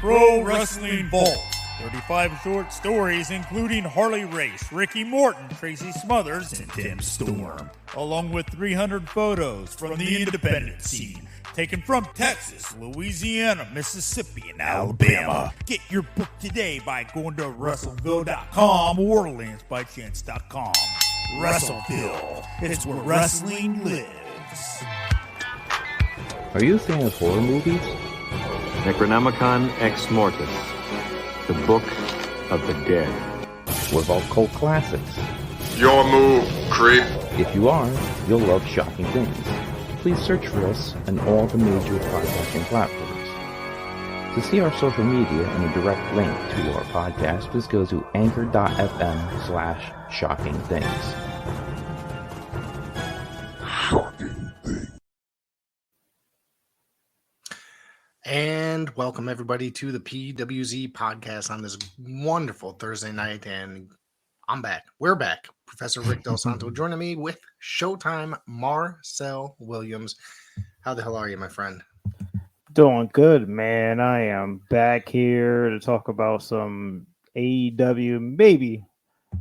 Pro Wrestling Vault. 35 short stories including Harley Race, Ricky Morton, Tracy Smothers, and Tim Storm. Along with 300 photos from the independent scene, taken from Texas, Louisiana, Mississippi, and Alabama. Get your book today by going to WrestleVille.com or LanceByChance.com. WrestleVille, it's where wrestling lives. Are you a fan of horror movies? Necronomicon Ex Mortis, the Book of the Dead. What about cult classics? Your move, creep. If you are, you'll love Shocking Things. Please search for us on all the major podcasting platforms. To see our social media and a direct link to our podcast, please go to anchor.fm/shockingthings. And welcome everybody to the PWZ podcast on this wonderful Thursday night. And I'm back. We're back. Professor Rick Del Santo joining me with Showtime Marcel Williams. How the hell are you, my friend? Doing good, man. I am back here to talk about some AEW, maybe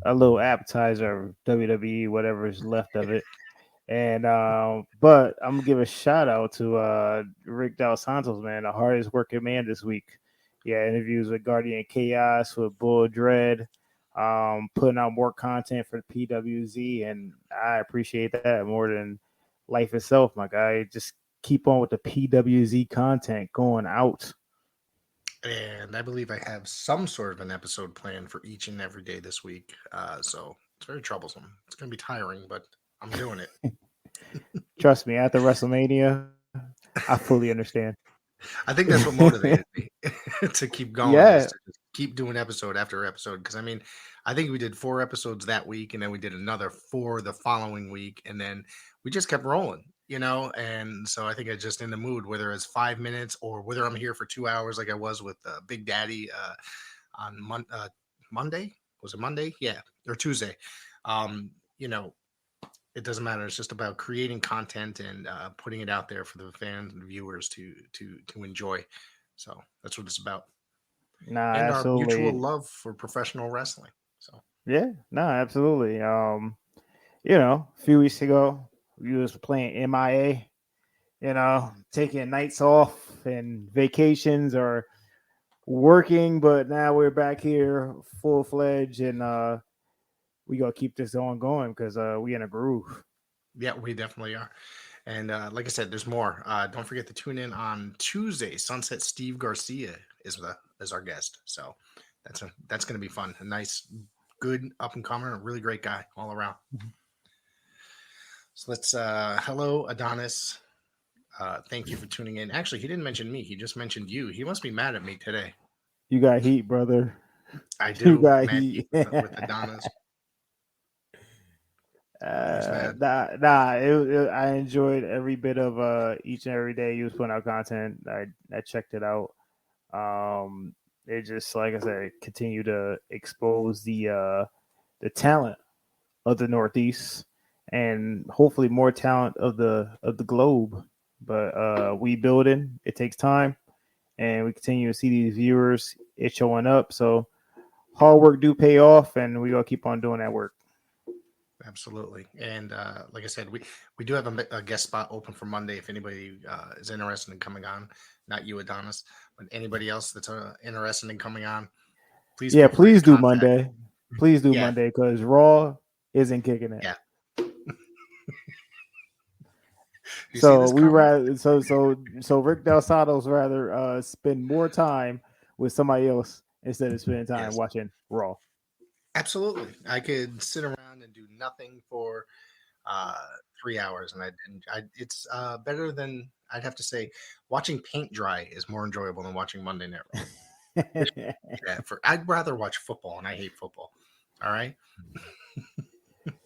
a little appetizer, WWE, whatever is left of it. And but I'm gonna give a shout out to Rick Del Santos, man, the hardest working man this week. Yeah, interviews with Guardian Chaos, with Bull Dread, putting out more content for the PWZ, and I appreciate that more than life itself, my guy. Just keep on with the PWZ content going out. And I believe I have some sort of an episode planned for each and every day this week. So it's very troublesome. It's gonna be tiring, but I'm doing it. Trust me, after WrestleMania, I fully understand. I think that's what motivated me to keep going. Yeah. To just keep doing episode after episode. Because I mean, I think we did 4 episodes that week, and then we did another 4 the following week, and then we just kept rolling, you know. And so I think I just in the mood, whether it's 5 minutes or whether I'm here for 2 hours, like I was with Big Daddy on Monday. Was it Monday? Yeah, or Tuesday. You know. It doesn't matter. It's just about creating content and putting it out there for the fans and viewers to enjoy. So that's what it's about. Nah, and absolutely. Our mutual love for professional wrestling. So yeah, no, absolutely. You know, a few weeks ago, we was playing MIA. You know, taking nights off and vacations or working, but now we're back here full fledged and we gotta keep this on going because we in a groove. Yeah, we definitely are. And like I said, there's more. Don't forget to tune in on Tuesday. Sunset Steve Garcia is our guest. So that's going to be fun. A nice, good up and comer, a really great guy all around. Mm-hmm. So let's hello Adonis. Thank you for tuning in. Actually, he didn't mention me. He just mentioned you. He must be mad at me today. You got heat, brother. I do. You got heat with Adonis. I enjoyed every bit of each and every day he was putting out content. I checked it out. It just, like I said, continue to expose the talent of the Northeast and hopefully more talent of the globe. But we building. It takes time, and we continue to see these viewers. It's showing up. So hard work do pay off, and we gotta keep on doing that work. Absolutely. And like I said, we do have a guest spot open for Monday if anybody is interested in coming on. Not you, Adonis, but anybody else that's interested in coming on. Please do Monday. Please do Monday because Raw isn't kicking it. Yeah. So Rick Del Santo's rather spend more time with somebody else instead of spending time watching Raw. Absolutely. I could sit around and do nothing for 3 hours, and it's better than, I'd have to say, watching paint dry is more enjoyable than watching Monday Night Raw. I'd rather watch football, and I hate football. All right.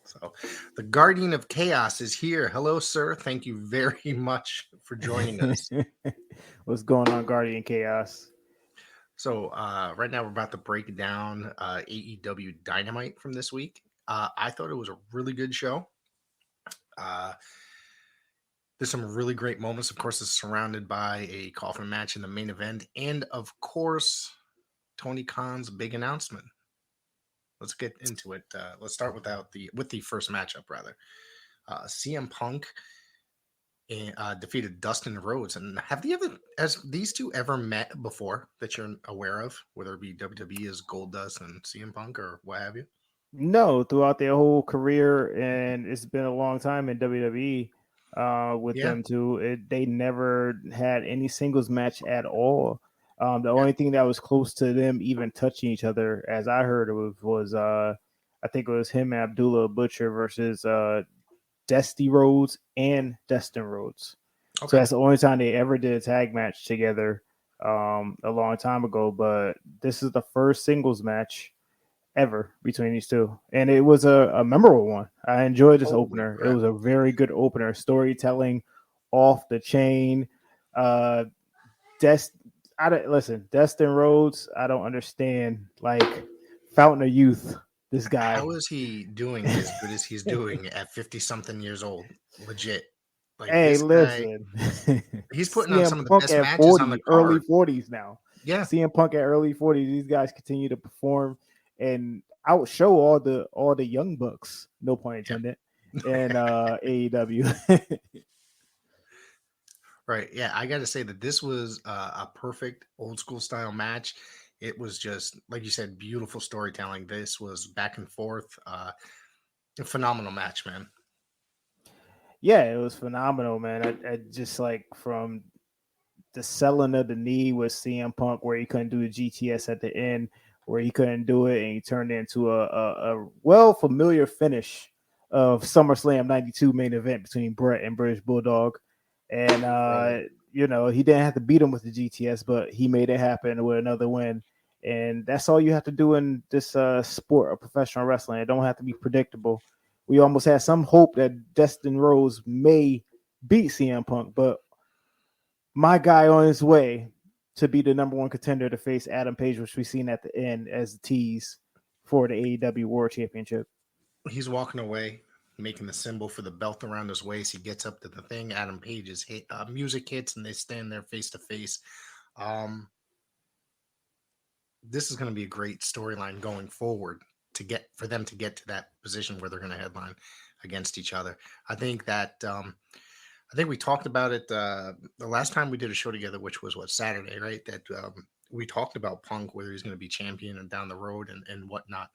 So the Guardian of Chaos is here. Hello, sir. Thank you very much for joining us. What's going on, Guardian Chaos? So right now we're about to break down AEW Dynamite from this week. I thought it was a really good show. There's some really great moments. Of course, it's surrounded by a coffin match in the main event, and of course, Tony Khan's big announcement. Let's get into it. Let's start with the first matchup rather. CM Punk defeated Dustin Rhodes. And has these two ever met before that you're aware of, whether it be WWE as Goldust and CM Punk or what have you? No, throughout their whole career, and it's been a long time in WWE with Yeah. them too. They never had any singles match at all. The only thing that was close to them even touching each other, as I heard, was I think it was him and Abdullah Butcher versus Dusty Rhodes and Dustin Rhodes. So Okay. that's the only time they ever did a tag match together a long time ago. But this is the first singles match ever between these two, and it was a memorable one. I enjoyed this Holy opener. crap. It was a very good opener. Storytelling off the chain. Destin Rhodes, I don't understand. Like Fountain of Youth, this guy. How is he doing as good as he's doing at 50-something years old? Legit. Like Hey, this guy, listen. he's putting on CM some of the Punk best at matches 40, on the early card. 40s now. Yeah. CM Punk at early 40s. These guys continue to perform and outshow all the young bucks, no pun intended, in AEW. Right. Yeah, I got to say that this was a perfect old school style match. It was just, like you said, beautiful storytelling. This was back and forth. A phenomenal match, man. Yeah, it was phenomenal, man. I just like from the selling of the knee with CM Punk, where he couldn't do the GTS at the end, where he couldn't do it, and he turned into a well familiar finish of SummerSlam '92 main event between Brett and British Bulldog. And Right. he didn't have to beat him with the GTS, but he made it happen with another win. And that's all you have to do in this sport of professional wrestling. It don't have to be predictable. We almost had some hope that Dustin Rhodes may beat CM Punk, but my guy on his way to be the number one contender to face Adam Page, which we've seen at the end as a tease for the AEW World Championship. He's walking away, making the symbol for the belt around his waist. He gets up to the thing. Adam Page's music hits, and they stand there face to face. This is going to be a great storyline going forward for them to get to that position where they're going to headline against each other. I think that I think we talked about it the last time we did a show together, which was Saturday, right? That we talked about Punk, whether he's going to be champion and down the road and whatnot.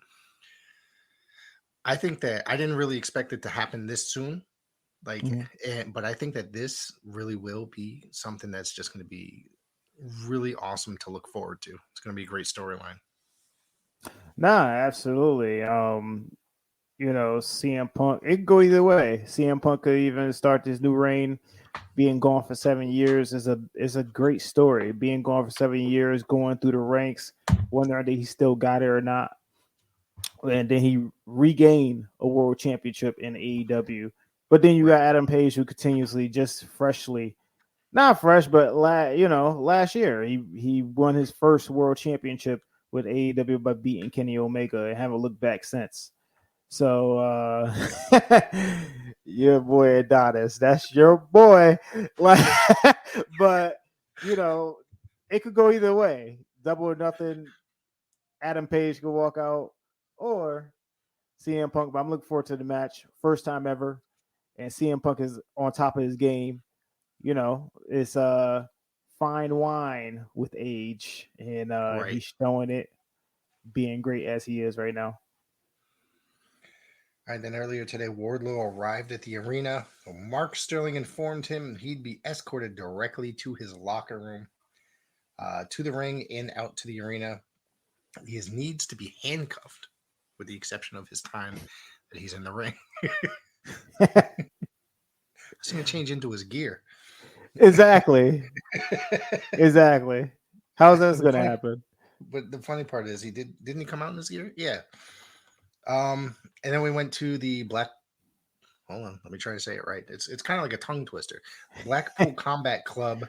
I think that I didn't really expect it to happen this soon, but I think that this really will be something that's just going to be really awesome to look forward to. It's going to be a great storyline. Nah, absolutely. CM Punk, it could go either way. CM Punk could even start this new reign, being gone for 7 years is a great story. Being gone for 7 years, going through the ranks, wondering that he still got it or not. And then he regained a world championship in AEW. But then you got Adam Page, who continuously just freshly, not fresh, but last year he won his first world championship with AEW by beating Kenny Omega and haven't looked back since. So your boy Adonis, that's your boy. But it could go either way. Double or nothing. Adam Page could walk out, or CM Punk. But I'm looking forward to the match. First time ever, and CM Punk is on top of his game. It's fine wine with age, and Right. he's showing it, being great as he is right now. All right, then earlier today, Wardlow arrived at the arena. Mark Sterling informed him he'd be escorted directly to his locker room, to the ring, and out to the arena. He needs to be handcuffed, with the exception of his time that he's in the ring. He's going to change into his gear. Exactly. How's this going to happen? But the funny part is, didn't he come out in his gear? Yeah. And then we went to the hold on, let me try to say it right. It's kind of like a tongue twister. Blackpool Combat Club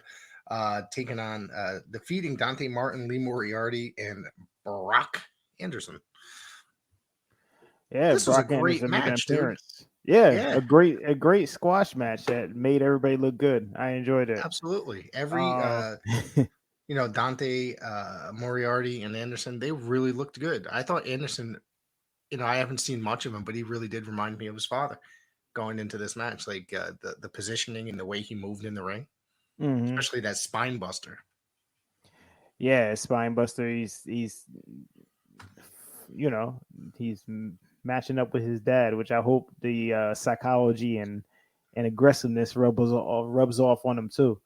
taking on defeating Dante Martin, Lee Moriarty, and Brock Anderson. Yeah, this Brock was a great Anderson made an match, dude. appearance. Yeah, Yeah, a great squash match that made everybody look good. I enjoyed it. absolutely. Every Uh, Dante, Moriarty, and Anderson, they really looked good. I thought Anderson, I haven't seen much of him, but he really did remind me of his father going into this match. Like the positioning and the way he moved in the ring, mhm. especially that spine buster. Yeah, Spine Buster. He's you know he's matching up with his dad, which I hope the psychology and aggressiveness rubs off on him too.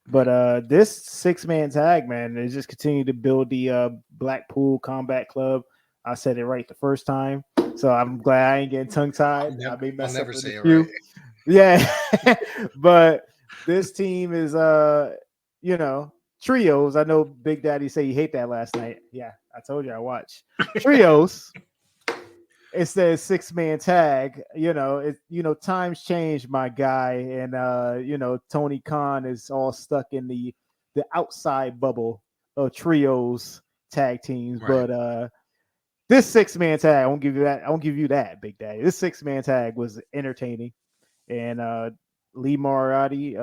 But this 6-man tag, man, they just continue to build the Blackpool Combat Club. I said it right the first time, so I'm glad I ain't getting tongue tied. I may I'll mess up never in a say it right. few. Yeah, but this team is trios. I know Big Daddy say you hate that last night. Yeah, I told you I watch trios. It says 6-man tag. Times change, my guy, and Tony Khan is all stuck in the outside bubble of trios tag teams. Right. But this 6-man tag, I won't give you that. I won't give you that, Big Daddy. This 6-man tag was entertaining, and Lee Moriarty.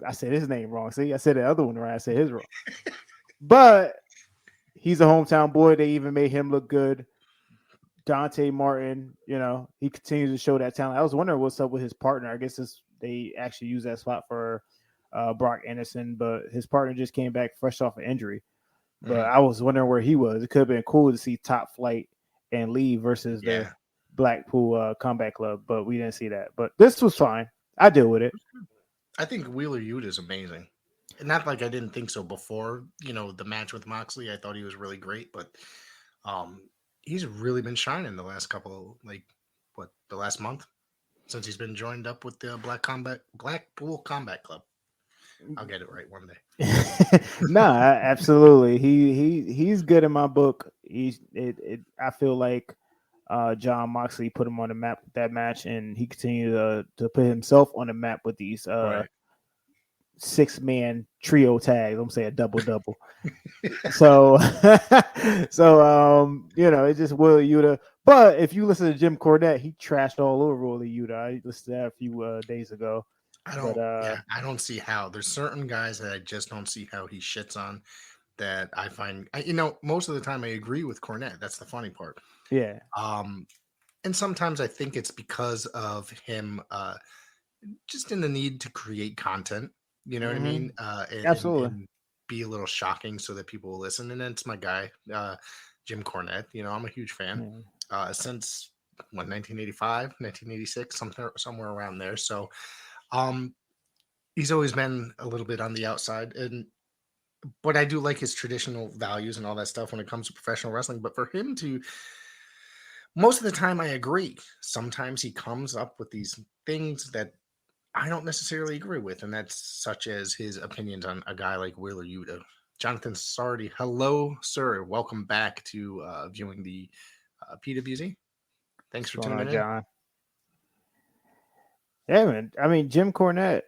I said his name wrong. See, I said the other one right. I said his wrong. But he's a hometown boy. They even made him look good. Dante Martin, he continues to show that talent. I was wondering what's up with his partner. I guess they actually use that spot for Brock Anderson, but his partner just came back fresh off an injury. But I was wondering where he was. It could have been cool to see Top Flight and Lee versus the Blackpool Combat Club, but we didn't see that. But this was fine. I deal with it. I think Wheeler Yuta is amazing. And not like I didn't think so before, the match with Moxley. I thought he was really great, but he's really been shining the last the last month since he's been joined up with the Blackpool Combat Club. I'll get it right one day. Nah, absolutely. He's good in my book. I feel like John Moxley put him on the map with that match, and he continued to put himself on the map with these Right. 6-man trio tags. I'm saying double. So it's just Willie Yuta. But if you listen to Jim Cornette, he trashed all over Willie Yuta. I listened to that a few days ago. I don't see how. There's certain guys that I just don't see how he shits on. That I find, most of the time I agree with Cornette. That's the funny part. Yeah. And sometimes I think it's because of him, just in the need to create content. You know what I mean? Absolutely. And be a little shocking so that people will listen. And it's my guy, Jim Cornette. I'm a huge fan since 1985, 1986, somewhere around there. So he's always been a little bit on the outside, but I do like his traditional values and all that stuff when it comes to professional wrestling. But for him to, most of the time, I agree. Sometimes he comes up with these things that I don't necessarily agree with, and that's such as his opinions on a guy like Wheeler Yuta. Jonathan Sardi, hello, sir. Welcome back to viewing the PWZ. Thanks for tuning in. John. Yeah, man. I mean, Jim Cornette,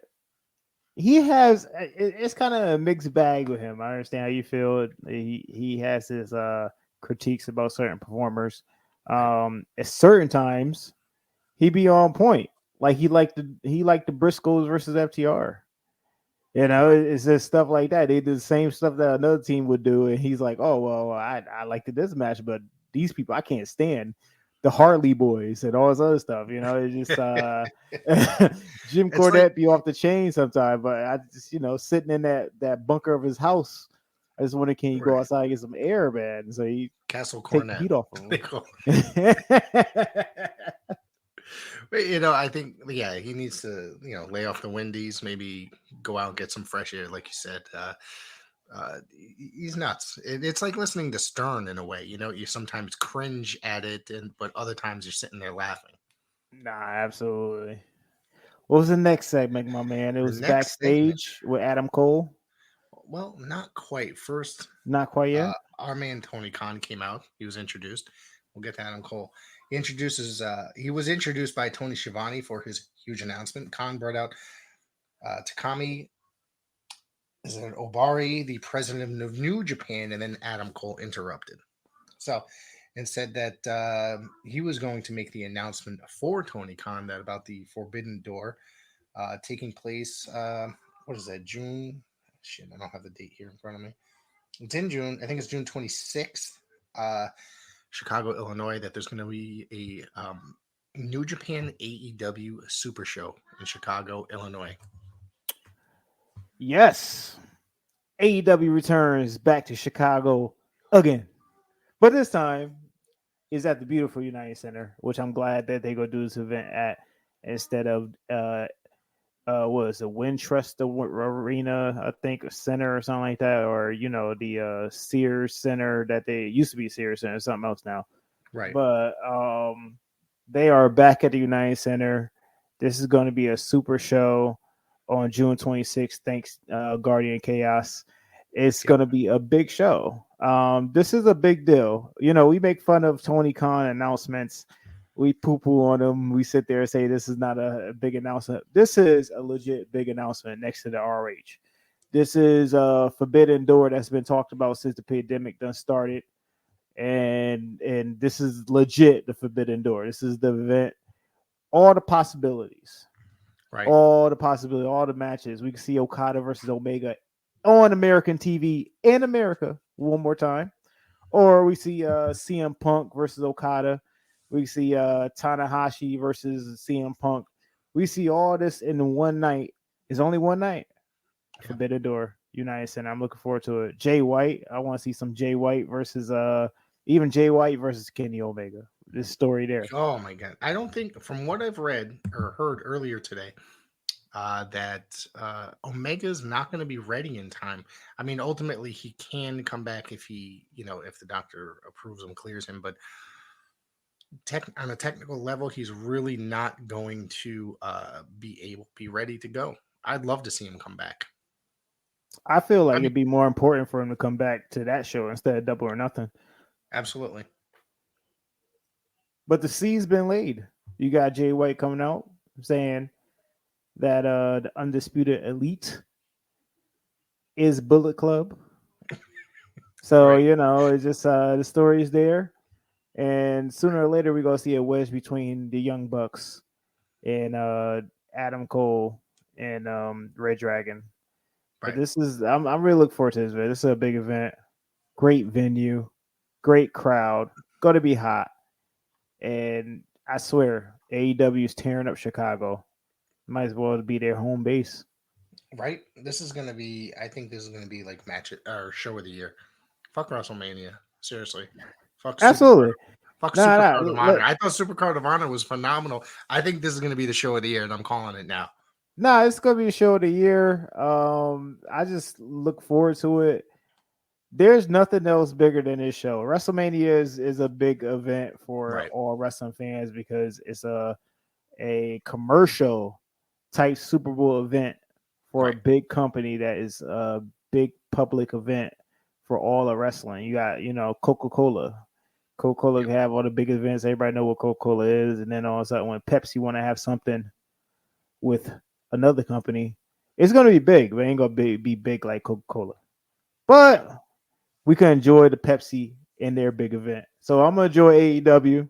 it's kind of a mixed bag with him. I understand how you feel. He has his critiques about certain performers. At certain times, he be on point. Like he liked the Briscoes versus FTR. It's just stuff like that. They do the same stuff that another team would do, and he's like, "Oh well, I liked this match, but these people I can't stand." The Harley Boys and all this other stuff, it's just Jim Cornette be off the chain sometimes, but I just sitting in that bunker of his house, I just wonder, can you go outside and get some air, man? So he Castle take Cornette the heat off of him. But, I think, he needs to, lay off the Wendy's, maybe go out and get some fresh air, like you said. He's nuts. It's like listening to Stern in a way. You sometimes cringe at it, but other times you're sitting there laughing. Nah, absolutely. What was the next segment, my man? It was Backstage with Adam Cole. Well, not quite. First, not quite yet. Our man Tony Khan came out. He was introduced. We'll get to Adam Cole. He was introduced by Tony Schiavone for his huge announcement. Khan brought out Takami Obari, the president of New Japan, and then Adam Cole interrupted. So and said that he was going to make the announcement for Tony Khan that about the Forbidden Door taking place. What is that? June? Shit, I don't have the date here in front of me. It's in June. I think it's June 26th. Chicago, Illinois. That there's going to be a New Japan AEW Super Show in Chicago, Illinois. Yes. AEW returns back to Chicago again. But this time is at the beautiful United Center, which I'm glad that they go do this event at instead of what is it, Wintrust Arena, I think, a center or something like that, or the Sears Center that they used to be Sears Center, something else now. Right. But they are back at the United Center. This is going to be a super show on June 26th. Thanks, Guardian Chaos. It's going to be a big show. This is a big deal. We make fun of Tony Khan announcements. We poo-poo on them. We sit there and say this is not a big announcement. This is a legit big announcement next to the RH. This is a Forbidden Door that's been talked about since the pandemic done started. And this is legit the Forbidden Door. This is the event. All the possibilities. Right. All the possibilities. All the matches. We can see Okada versus Omega on American TV in America one more time. Or we see CM Punk versus Okada. We see Tanahashi versus CM Punk. We see all this in one night. It's only one night. Yeah. Forbidden Door, United Center. I'm looking forward to it. Jay White. I want to see some Jay White versus even Jay White versus Kenny Omega. This story there. Oh my God. I don't think, from what I've read or heard earlier today, that Omega's not going to be ready in time. I mean, ultimately he can come back if if the doctor approves him, clears him, but on a technical level, he's really not going to be ready to go. I'd love to see him come back. I feel like it'd be more important for him to come back to that show instead of Double or Nothing. Absolutely. But the seed's been laid. You got Jay White coming out saying that the Undisputed Elite is Bullet Club. So, right. It's just the story's there. And sooner or later, we're going to see a wedge between the Young Bucks and Adam Cole and Red Dragon. Right. But this is, I'm really looking forward to this event. This is a big event. Great venue. Great crowd. Going to be hot. And I swear, AEW is tearing up Chicago. Might as well be their home base. Right? This is going to be, I think this is going to be like show of the year. Fuck WrestleMania. Seriously. Fuck Absolutely. Supercard of Honor. I thought Supercard of Honor was phenomenal. I think this is going to be the show of the year, and I'm calling it now. It's going to be a show of the year. I just look forward to it. There's nothing else bigger than this show. WrestleMania is a big event for all wrestling fans because it's a commercial type Super Bowl event for a big company that is a big public event for all of wrestling. You got, Coca-Cola. Coca-Cola can have all the big events. Everybody know what Coca-Cola is. And then all of a sudden when Pepsi want to have something with another company, it's going to be big, but it ain't going to be big like Coca-Cola. But we can enjoy the Pepsi in their big event. So I'm going to enjoy AEW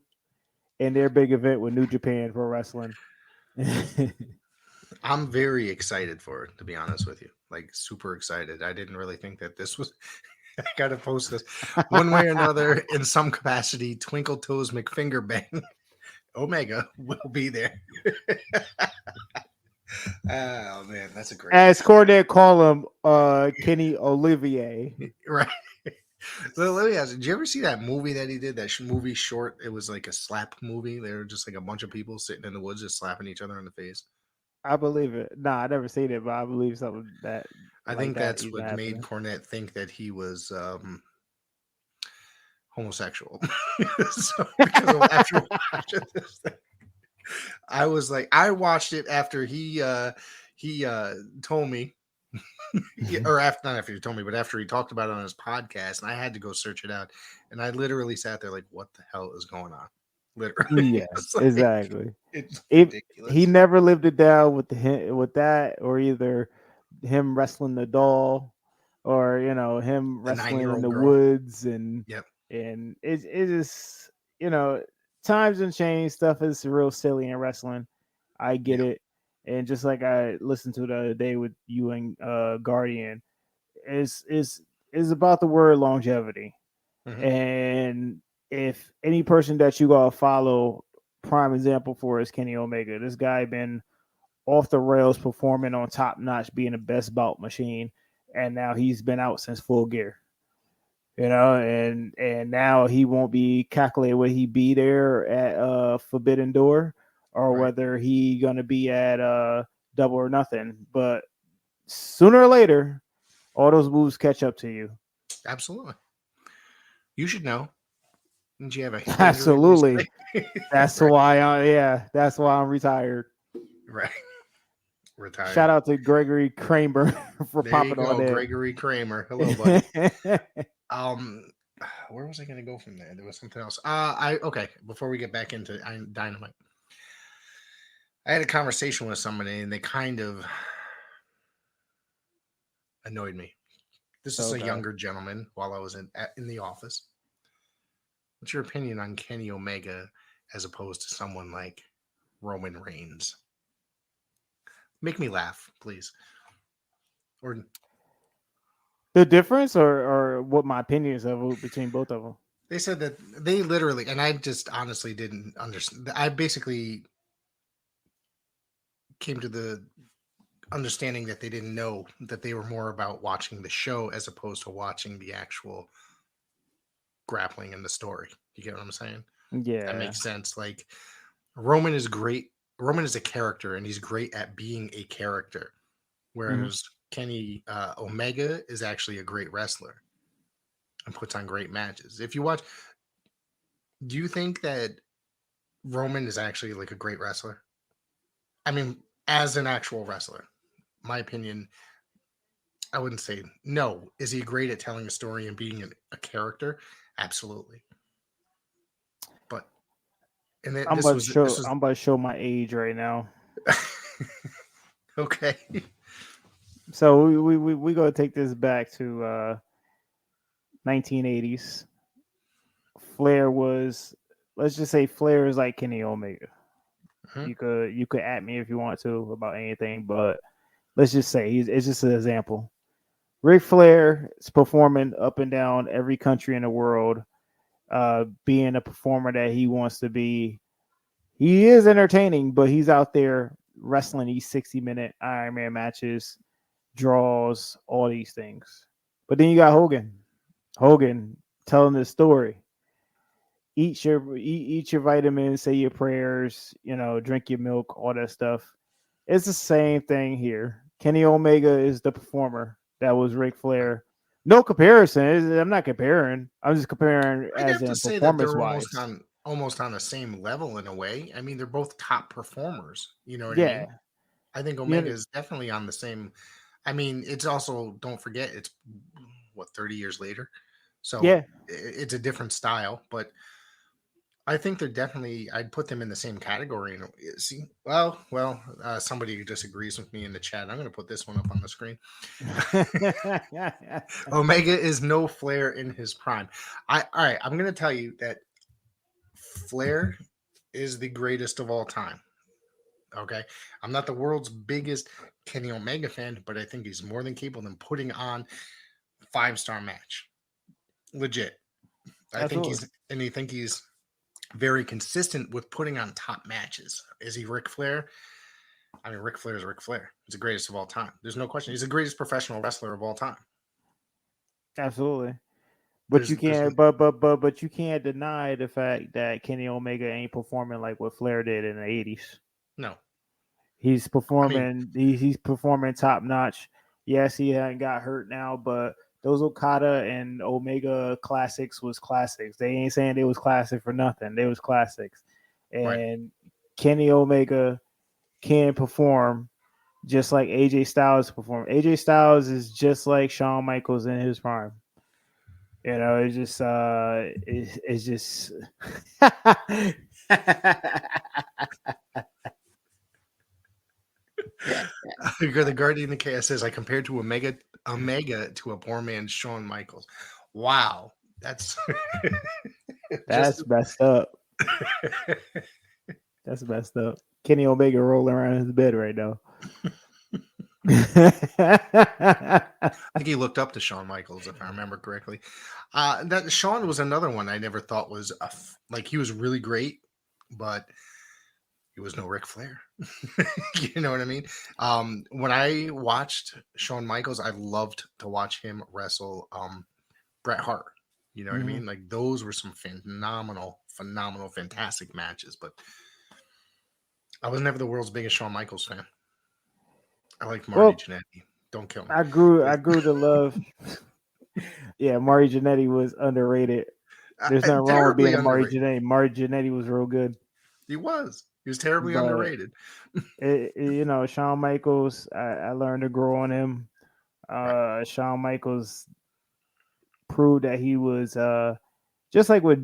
in their big event with New Japan Pro Wrestling. I'm very excited for it, to be honest with you. Like, super excited. I didn't really think that this was... I got to post this. One way or another, in some capacity, Twinkle Toes McFingerbang Omega will be there. Oh, man, that's a great... As Cornette call him, Kenny Olivier. Right. So let me ask you, did you ever see that movie that he did, that movie short? It was like a slap movie. They were just like a bunch of people sitting in the woods just slapping each other in the face. I believe it. Nah, I never seen it, but I believe something that... I think that's what made Cornette think that he was homosexual. So, because after watching this thing, I was like, I watched it after he told me, or after, not after he told me, but after he talked about it on his podcast, and I had to go search it out, and I literally sat there like, what the hell is going on? Literally, yes, like, exactly. It's ridiculous. He never lived it down with that, or either him wrestling the doll, or him wrestling in the woods, and and it is, you know, times and change. Stuff is real silly in wrestling. I get Yeah. it, and just like I listened to the other day with you and Guardian, is about the word longevity. Mhm. And if any person that you gotta follow, prime example for is Kenny Omega. This guy been off the rails performing on top notch, being the best bout machine, and now he's been out since Full Gear. You know, and now he won't be calculated whether he be there at Forbidden Door or Right. whether he gonna be at Double or Nothing. But sooner or later, all those moves catch up to you. Absolutely. You should know. Didn't you have a thing you were gonna Absolutely. say? That's Right. why that's why I'm retired. Right. Retired. Shout out to Gregory Kramer for There you popping on go, there. Gregory Kramer. Hello, buddy. Where was I going to go from there? There was something else. Okay. Before we get back into Dynamite, I had a conversation with somebody, and they kind of annoyed me. This is a Okay. younger gentleman while I was in the office. What's your opinion on Kenny Omega as opposed to someone like Roman Reigns? Make me laugh, please. Or The difference or what my opinions of between both of them. they said that they literally, and I just honestly didn't understand. I basically came to the understanding that they didn't know that they were more about watching the show as opposed to watching the actual grappling and the story. You get what I'm saying? Yeah. That makes sense. Like Roman is great. Roman is a character, and he's great at being a character. Whereas Kenny Omega is actually a great wrestler and puts on great matches. If you watch, do you think that Roman is actually like a great wrestler? I mean, as an actual wrestler, my opinion, I wouldn't say no. Is he great at telling a story and being a character? Absolutely. But and then I'm this about was to show this was I'm about to show my age right now. okay. So we gonna take this back to 1980s. Flair was, let's just say Flair is like Kenny Omega. Mhm. You could at me if you want to about anything, but let's just say it's just an example. Ric Flair is performing up and down every country in the world, being a performer that he wants to be. He is entertaining, but he's out there wrestling these 60-minute Iron Man matches, draws, all these things. But then you got Hogan telling the story. Eat your vitamins, say your prayers, drink your milk, all that stuff. It's the same thing here. Kenny Omega is the performer that was Ric Flair. No comparison. I'm not comparing. I'm just comparing I'd as have to in say that performance they're wise. almost on the same level in a way. I mean, they're both top performers. You know what I Yeah. mean? I think You Omega know, is definitely on the same. I mean, it's also, don't forget, it's what, 30 years later. So yeah. it's a different style, but I think they're definitely, I'd put them in the same category. See, somebody who disagrees with me in the chat, I'm going to put this one up on the screen. Omega is no Flair in his prime. All right, I'm going to tell you that Flair is the greatest of all time. Okay, I'm not the world's biggest Kenny Omega fan, but I think he's more than capable of putting on 5-star match. Legit. I think he's very consistent with putting on top matches. Is he Ric Flair? I mean, Ric Flair is Ric Flair. He's the greatest of all time. There's no question. He's the greatest professional wrestler of all time. Absolutely. But you can't but you can't deny the fact that Kenny Omega ain't performing like what Flair did in the 80s. No. He's performing he's performing top notch. Yes, he hadn't got hurt now, but those Okada and Omega classics was classics. They ain't saying they was classic for nothing. They was classics. And Right. Kenny Omega can perform just like AJ Styles perform. AJ Styles is just like Shawn Michaels in his prime. It's just it's just The Guardian of Chaos says, I compared to Omega to a poor man's Shawn Michaels. Wow. That's That's messed up. That's messed up. Kenny Omega rolling around in his bed right now. I think he looked up to Shawn Michaels, if I remember correctly. That Shawn was another one I never thought was like he was really great, but he was no Ric Flair. You know what I mean? When I watched Shawn Michaels, I loved to watch him wrestle Bret Hart. You know what I mean? Like those were some phenomenal, fantastic matches. But I was never the world's biggest Shawn Michaels fan. I like Marty Jannetty. Don't kill me. I grew to love. Yeah, Marty Jannetty was underrated. There's nothing wrong with being a Marty Jannetty. Marty Jannetty was real good. He was terribly underrated. Shawn Michaels, I learned to grow on him. Right. Shawn Michaels proved that he was just like what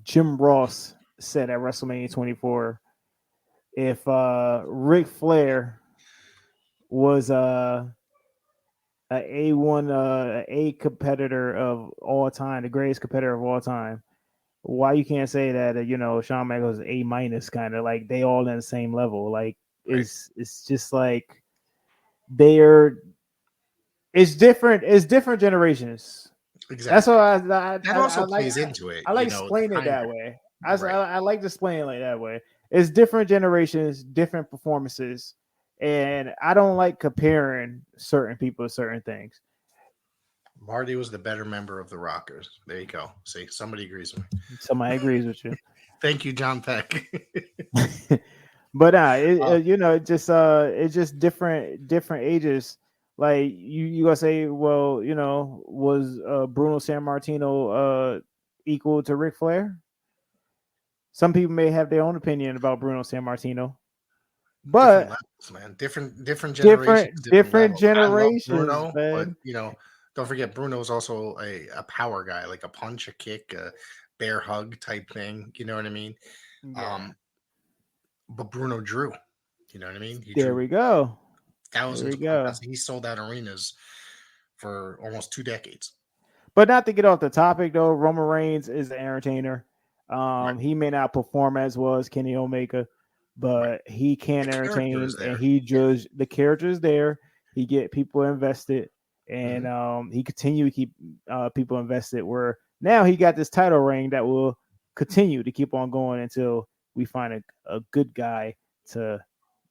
Jim Ross said at WrestleMania 24. If Ric Flair was a A competitor of all time, the greatest competitor of all time, why you can't say that Shawn Michaels is A- kind of like they all in the same level? Like it's just like it's different generations. Exactly. That's what that also plays into it. I like explain it that way. I like to explain it like that way. It's different generations, different performances, and I don't like comparing certain people to certain things. Marty was the better member of the Rockers. There you go. See, somebody agrees with me. Somebody agrees with you. Thank you, John Peck. But it's just different ages. Like you gonna say, well, was Bruno Sammartino equal to Ric Flair? Some people may have their own opinion about Bruno Sammartino, but different levels, man. Different generations. Different generations, Bruno, man. But don't forget Bruno's also a power guy, like a punch, a kick, a bear hug type thing. You know what I mean? Yeah. But Bruno drew. You know what I mean? We go. Thousands of podcasts. He sold out arenas for almost 2 decades. But not to get off the topic, though, Roman Reigns is an entertainer. He may not perform as well as Kenny Omega, but he can entertain, and he just the character is there. He get people invested, and he continue to keep people invested. Where now he got this title reign that will continue to keep on going until we find a good guy to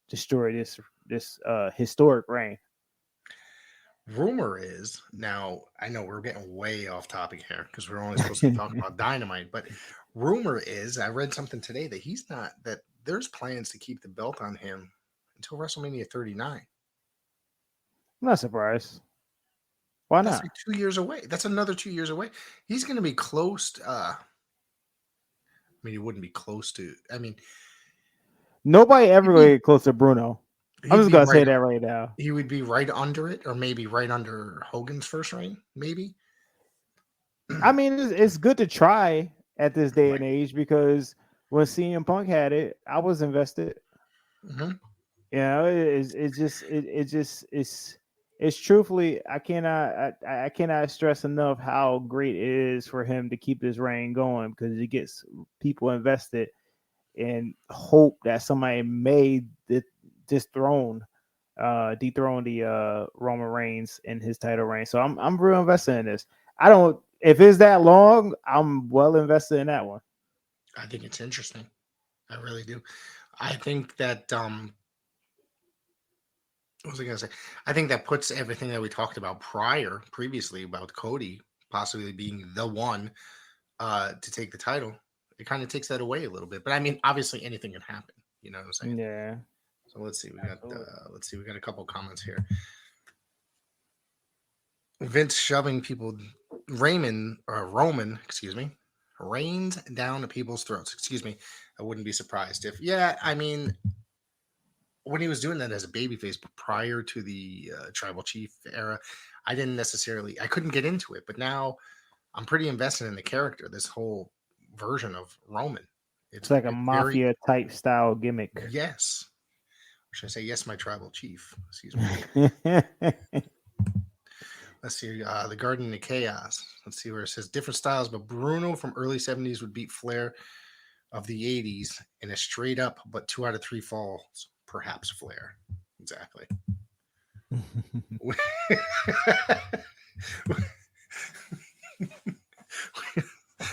destroy this historic reign. Rumor is, now I know we're getting way off topic here because we're only supposed to talk about Dynamite, but rumor is, I read something today that there's plans to keep the belt on him until WrestleMania 39. I'm not surprised. Why not? That's like 2 years away. That's another 2 years away. He's going to be close to, he wouldn't be close to, nobody ever going to get close to Bruno. I'm just going to say that right now. He would be right under it, or maybe right under Hogan's first reign, maybe. It's good to try at this day and age, because when CM Punk had it, I was invested. Mm-hmm. It's truthfully, I cannot stress enough how great it is for him to keep this reign going, because it gets people invested and hope that somebody may dethrone the Roman Reigns in his title reign. So I'm real invested in this. If it's that long, I'm well invested in that one. I think it's interesting. I really do. I think that what was I gonna say? I think that puts everything that we talked about previously about Cody possibly being the one to take the title. It kind of takes that away a little bit. But obviously anything can happen. You know what I'm saying? Yeah. So let's see. We got a couple comments here. Vince shoving people, Roman, rains down to people's throats. Excuse me. I wouldn't be surprised if, when he was doing that as a babyface, but prior to the Tribal Chief era, I couldn't get into it. But now I'm pretty invested in the character, this whole version of Roman. It's like a mafia type style gimmick. Yes. Or should I say, yes, my Tribal Chief? Excuse me. Let's see. The Garden of Chaos. Let's see where it says different styles, but Bruno from early 70s would beat Flair of the 80s in a straight up, but 2 out of 3 falls. Perhaps Flair. Exactly.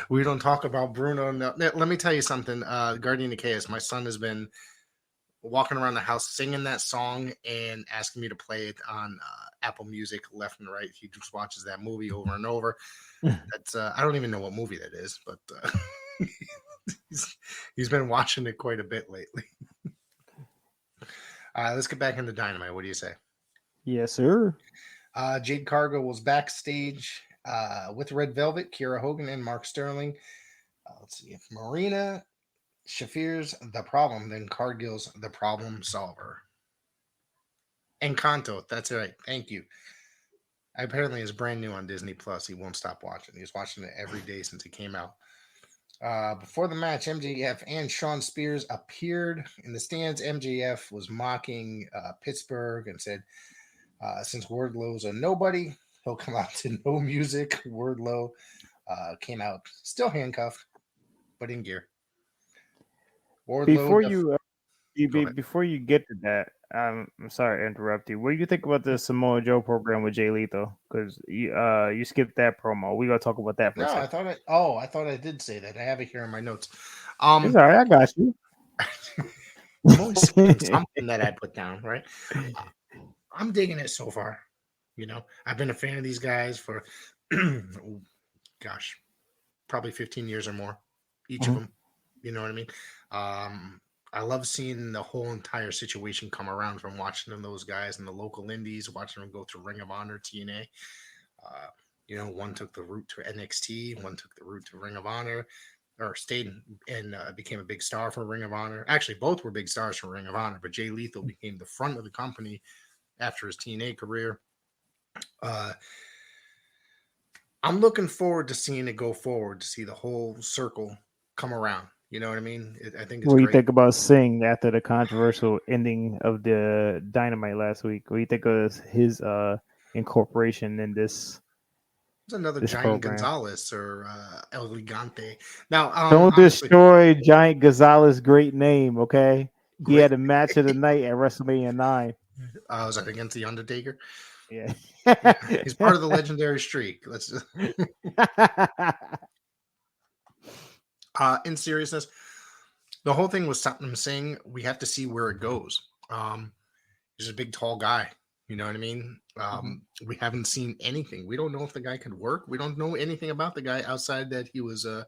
We don't talk about Bruno. No. Let me tell you something. Guardian of Chaos. My son has been walking around the house singing that song and asking me to play it on Apple Music left and right. He just watches that movie over and over. That's I don't even know what movie that is, but he's been watching it quite a bit lately. Let's get back into Dynamite. What do you say? Yes, sir. Jade Cargill was backstage with Red Velvet, Kiera Hogan, and Mark Sterling. Let's see if Marina Shafir's the problem, then Cargill's the problem solver. Encanto, that's right. Thank you. Apparently, it's brand new on Disney Plus. He won't stop watching. He's watching it every day since it came out. Before the match, MJF and Shawn Spears appeared in the stands. MJF was mocking Pittsburgh and said, since Wardlow's a nobody, he'll come out to no music. Wardlow came out still handcuffed, but in gear. Wardlow Before you get to that, I'm sorry to interrupt you. What do you think about the Samoa Joe program with Jay Lethal? Because you skipped that promo. We gonna talk about that for a second. I thought I did say that. I have it here in my notes. It's all right. I got you. I'm only saying something that I put down, right? I'm digging it so far. You know, I've been a fan of these guys for, gosh, probably 15 years or more, each of them. You know what I mean? I love seeing the whole entire situation come around from watching them, those guys in the local indies, watching them go to Ring of Honor, TNA. You know, one took the route to NXT, one took the route to Ring of Honor, or stayed and became a big star for Ring of Honor. Actually, both were big stars for Ring of Honor, but Jay Lethal became the front of the company after his TNA career. I'm looking forward to seeing it go forward, to see the whole circle come around. You know what I mean? I think it's What do you great. think about Singh after the controversial ending of the Dynamite last week? What do you think of his incorporation in this? It's another this Giant program? Gonzalez or El Gigante. Now, Don't honestly, destroy Giant Gonzalez's great name, okay? He had a match of the night at WrestleMania 9. Was that against The Undertaker? Yeah. He's part of the legendary streak. Let's just... in seriousness, the whole thing with Satnam Singh, we have to see where it goes. He's a big, tall guy. You know what I mean? We haven't seen anything. We don't know if the guy could work. We don't know anything about the guy outside that he was a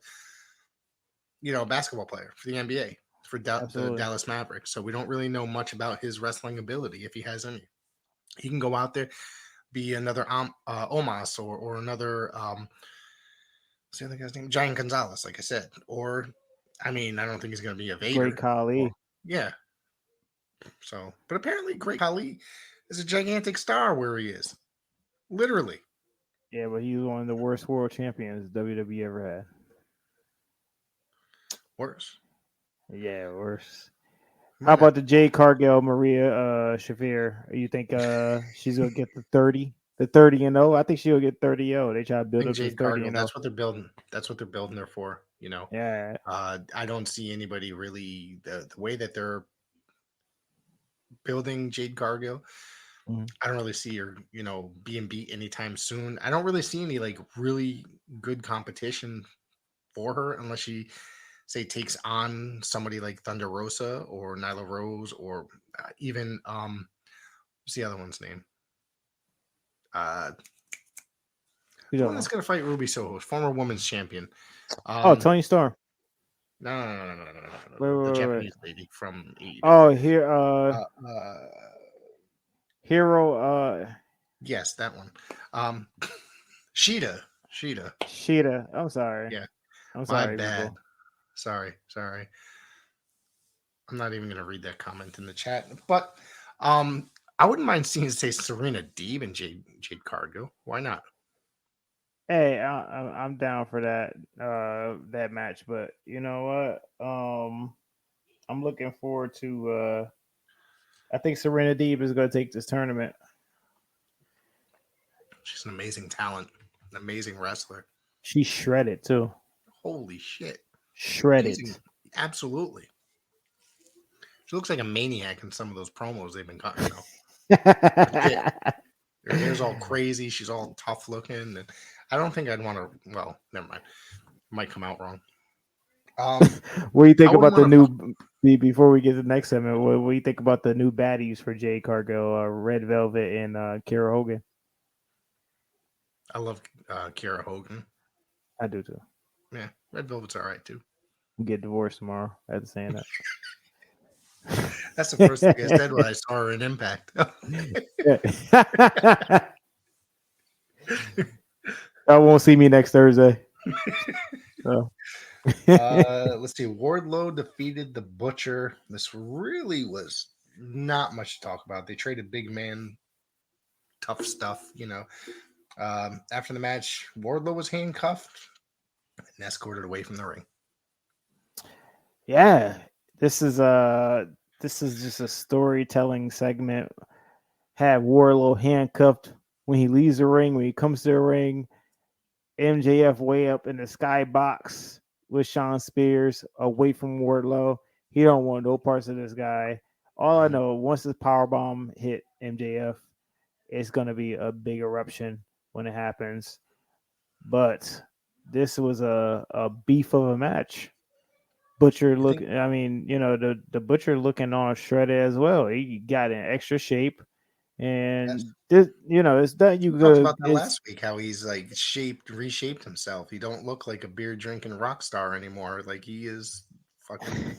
basketball player for the NBA, for the Dallas Mavericks. So we don't really know much about his wrestling ability, if he has any. He can go out there, be another Omos or another what's the other guy's name? Giant Gonzalez, like I said. Or I mean, I don't think he's gonna be a Vader. Great Khali. Yeah. So, but apparently Great Khali is a gigantic star where he is. Literally. Yeah, but he's one of the worst world champions WWE ever had. Worse. Yeah, worse. How about the Jade Cargill, Maria Shafir? You think she's gonna get the 30? The 30-0? I think she'll get 30-0. They try to build up this 30-0. That's what they're building. That's what they're building her for, you know. Yeah. I don't see anybody really the way that they're building Jade Cargill. I don't really see her, being beat anytime soon. I don't really see any like really good competition for her unless she say takes on somebody like Thunder Rosa or Nyla Rose or even what's the other one's name? The one that's gonna fight Ruby Soho, former women's champion. Tony Storm. No. The Japanese lady from AEW. Oh, here Hero yes, that one. Shida. I'm sorry. Yeah. I'm sorry. My bad. People. Sorry. I'm not even gonna read that comment in the chat. But I wouldn't mind seeing say Serena Deeb and Jade Cargill. Why not? Hey, I'm down for that match, but you know what? I'm looking forward to I think Serena Deeb is going to take this tournament. She's an amazing talent, an amazing wrestler. She's shredded too. Holy shit. Shredded. Amazing. Absolutely. She looks like a maniac in some of those promos they've been cutting, though. Her hair's all crazy. She's all tough looking. And I don't think I'd want to. Well, never mind. Might come out wrong. What do you think about the new? Before we get to the next segment, what do you think about the new baddies for Jade Cargill, Red Velvet, and Kiera Hogan? I love Kiera Hogan. I do too. Yeah, Red Velvet's all right too. We get divorced tomorrow. After saying that. That's the first thing I said when I saw her in Impact. I won't see me next Thursday. So. Let's see. Wardlow defeated the Butcher. This really was not much to talk about. They traded big man, tough stuff. After the match, Wardlow was handcuffed and escorted away from the ring. Yeah, this is just a storytelling segment. Have Warlow handcuffed when he leaves the ring. When he comes to the ring, MJF way up in the sky box with Sean Spears away from Wardlow. He don't want no parts of this guy. All I know, once this powerbomb hit MJF, it's going to be a big eruption when it happens. But this was a beef of a match. Butcher the Butcher looking all shredded as well. He got in extra shape. And this, it's done. You talked about that last week. How he's like reshaped himself. He don't look like a beer drinking rock star anymore. Like he is fucking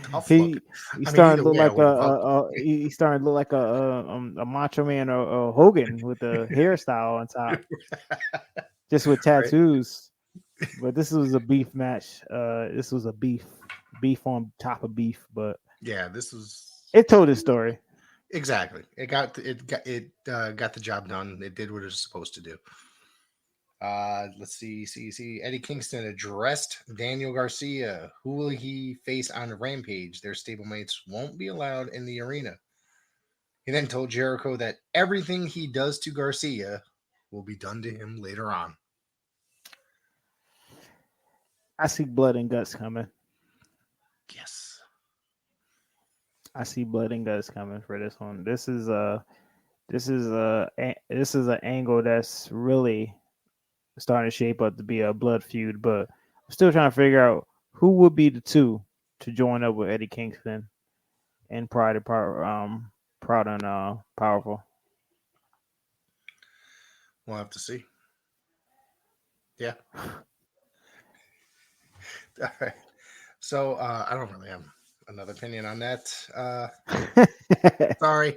tough looking. He's starting to look like a Macho Man or Hogan with the hairstyle on top, just with tattoos. Right. But this was a beef match. This was a beef on top of beef. But yeah, it told his story. Exactly. It got the job done. It did what it was supposed to do. Let's see. Eddie Kingston addressed Daniel Garcia. Who will he face on Rampage? Their stablemates won't be allowed in the arena. He then told Jericho that everything he does to Garcia will be done to him later on. I see blood and guts coming. Yes. I see blood and guts coming for this one. This is an angle that's really starting to shape up to be a blood feud, but I'm still trying to figure out who would be the two to join up with Eddie Kingston and Proud and Powerful. We'll have to see. Yeah. All right. So I don't really have another opinion on that. Sorry.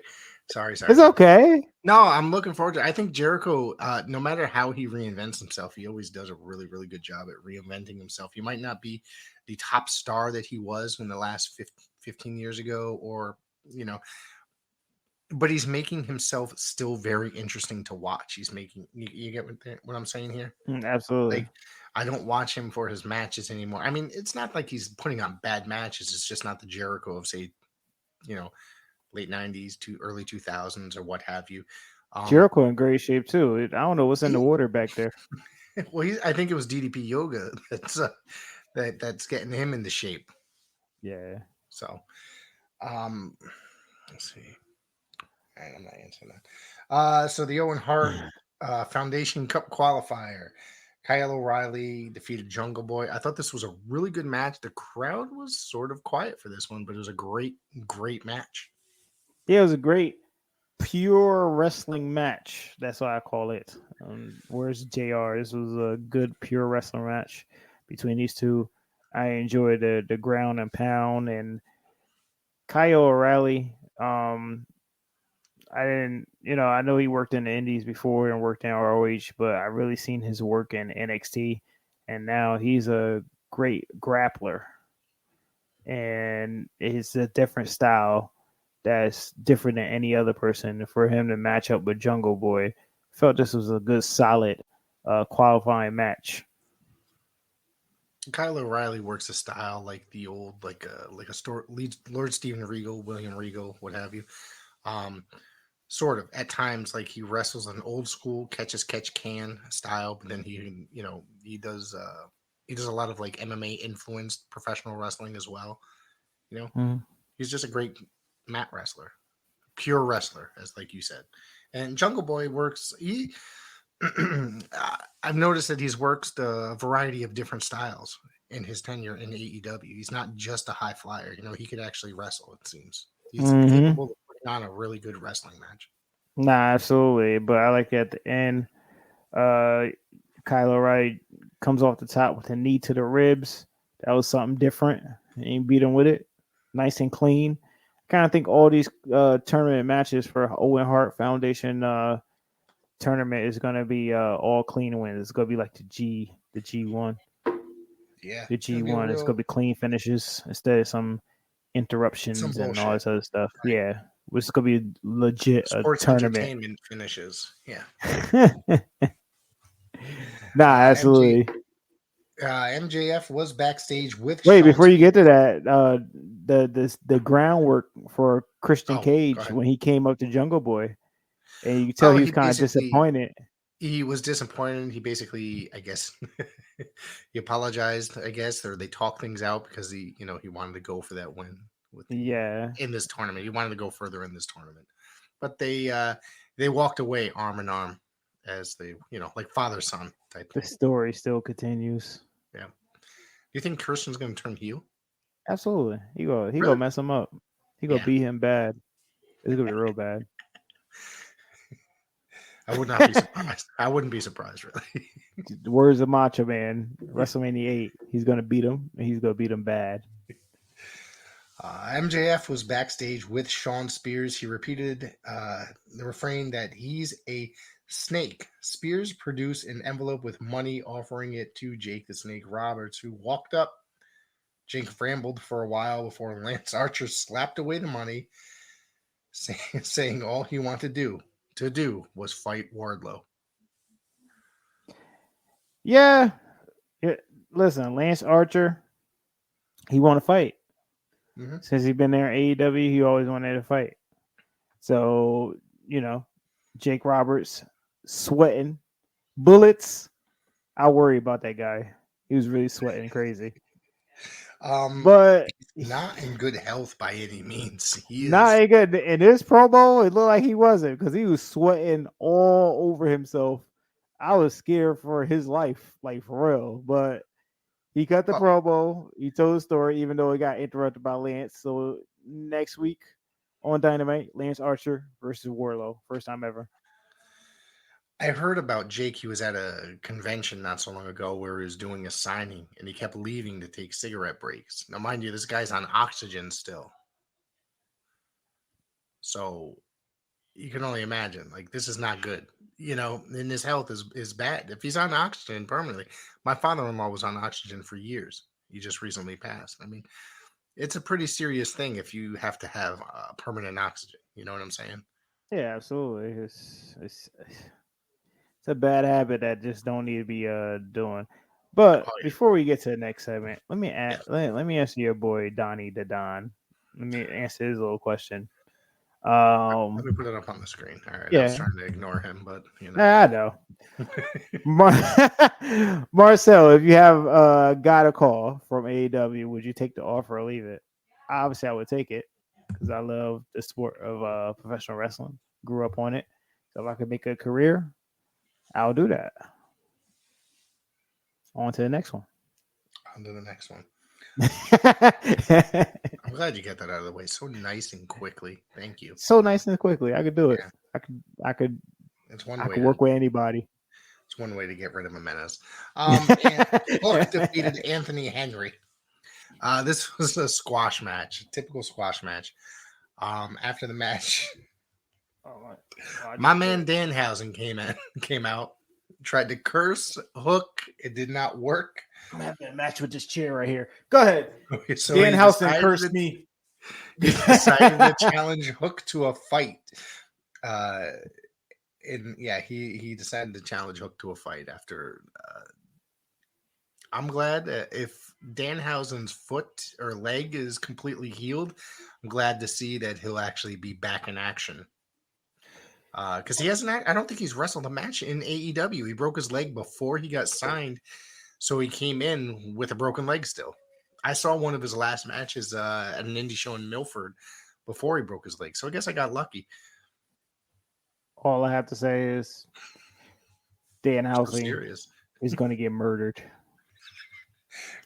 It's okay. No, I'm looking forward to it. I think Jericho, no matter how he reinvents himself, he always does a really, really good job at reinventing himself. He might not be the top star that he was in the last 15 years ago, or, but he's making himself still very interesting to watch. He's making, you get what I'm saying here? Absolutely. Like, I don't watch him for his matches anymore. I mean, it's not like he's putting on bad matches. It's just not the Jericho of, say, late 90s to early 2000s or what have you. Jericho in great shape too. I don't know what's in the water back there. Well, I think it was DDP yoga that's getting him into shape. Yeah. So, let's see. I'm not answering that. So the Owen Hart Foundation Cup qualifier. Kyle O'Reilly defeated Jungle Boy. I thought this was a really good match. The crowd was sort of quiet for this one, but it was a great, great match. Yeah, it was a great, pure wrestling match. That's what I call it. Where's JR? This was a good, pure wrestling match between these two. I enjoyed the ground and pound. And Kyle O'Reilly, I know he worked in the Indies before and worked in ROH, but I really seen his work in NXT, and now he's a great grappler. And it's a different style that's different than any other person. For him to match up with Jungle Boy, I felt this was a good, solid qualifying match. Kyle O'Reilly works a style like the old, like a Lord Steven Regal, William Regal, what have you. sort of at times like he wrestles an old school catch as catch can style, but then he does a lot of like MMA influenced professional wrestling as well. Mhm. He's just a great mat wrestler, pure wrestler, as like you said. And Jungle Boy works. I've noticed that he's worked a variety of different styles in his tenure in AEW. He's not just a high flyer. He could actually wrestle. It seems he's capable of putting on a really good wrestling match. Nah, absolutely. But I like at the end, Kyle O'Reilly comes off the top with a knee to the ribs. That was something different. He beat him with it, nice and clean. Kind of think all these tournament matches for Owen Hart Foundation tournament is going to be all clean wins. It's going to be like the G1. Yeah, the G1. It's going to be clean finishes instead of some interruptions and all this other stuff. Right. Yeah, which is going to be legit sports a tournament. Entertainment finishes. Yeah. Absolutely. MJF was backstage with. Wait, before you get to that, the groundwork for Christian Cage when he came up to Jungle Boy, and you can tell he was kind of disappointed. He was disappointed. He basically, I guess, he apologized. I guess, or they talked things out because he wanted to go for that win. In this tournament, he wanted to go further in this tournament, but they walked away arm in arm as they, like father son type. The story still continues. Yeah. Do you think Christian's going to turn heel? Absolutely. He go mess him up. He go beat him bad. It's gonna be real bad. I would not be surprised. I wouldn't be surprised, really. The words of Macho Man, WrestleMania 8. He's gonna beat him, and he's gonna beat him bad. MJF was backstage with Shawn Spears. He repeated the refrain that he's a snake. Spears produced an envelope with money, offering it to Jake the Snake Roberts, who walked up. Jake rambled for a while before Lance Archer slapped away the money, saying all he wanted to do was fight Warlow. Yeah. Listen, Lance Archer, he want to fight. Mm-hmm. Since he's been there in AEW, he always wanted to fight. So, Jake Roberts sweating bullets. I worry about that guy. He was really sweating crazy. But not in good health by any means. Not good. In this promo, it looked like he wasn't because he was sweating all over himself. I was scared for his life, like for real. But he cut the promo. He told the story, even though it got interrupted by Lance. So next week on Dynamite, Lance Archer versus Warlow. First time ever. I heard about Jake. He was at a convention not so long ago where he was doing a signing and he kept leaving to take cigarette breaks. Now, mind you, this guy's on oxygen still. So you can only imagine, like, this is not good. And his health is bad. If he's on oxygen permanently, my father-in-law was on oxygen for years. He just recently passed. I mean, it's a pretty serious thing if you have to have permanent oxygen. You know what I'm saying? Yeah, absolutely. It's a bad habit that just don't need to be doing. But before we get to the next segment, let me ask your boy Donnie the Don. Let me answer his little question. Let me put it up on the screen. All right. Yeah. I was trying to ignore him, but I know. Marcel, if you have got a call from AEW, would you take the offer or leave it? Obviously, I would take it because I love the sport of professional wrestling. Grew up on it. So if I could make a career, I'll do that. On to the next one. I'm glad you get that out of the way so nice and quickly. Thank you. So nice and quickly. I could do it. I could. It's one I way could work with anybody. It's one way to get rid of a menace. Hook defeated Anthony Henry. This was a squash match, a typical squash match. After the match, my man Danhausen came out, tried to curse Hook. It did not work. I'm having a match with this chair right here. Go ahead. Okay, so Danhausen cursed me. He decided to challenge Hook to a fight. He decided to challenge Hook to a fight after. I'm glad if Danhausen's foot or leg is completely healed, I'm glad to see that he'll actually be back in action. Because he hasn't. I don't think he's wrestled a match in AEW. He broke his leg before he got signed, so he came in with a broken leg still. I saw one of his last matches at an indie show in Milford before he broke his leg. So I guess I got lucky. All I have to say is Danhausen Serious. is going to get murdered.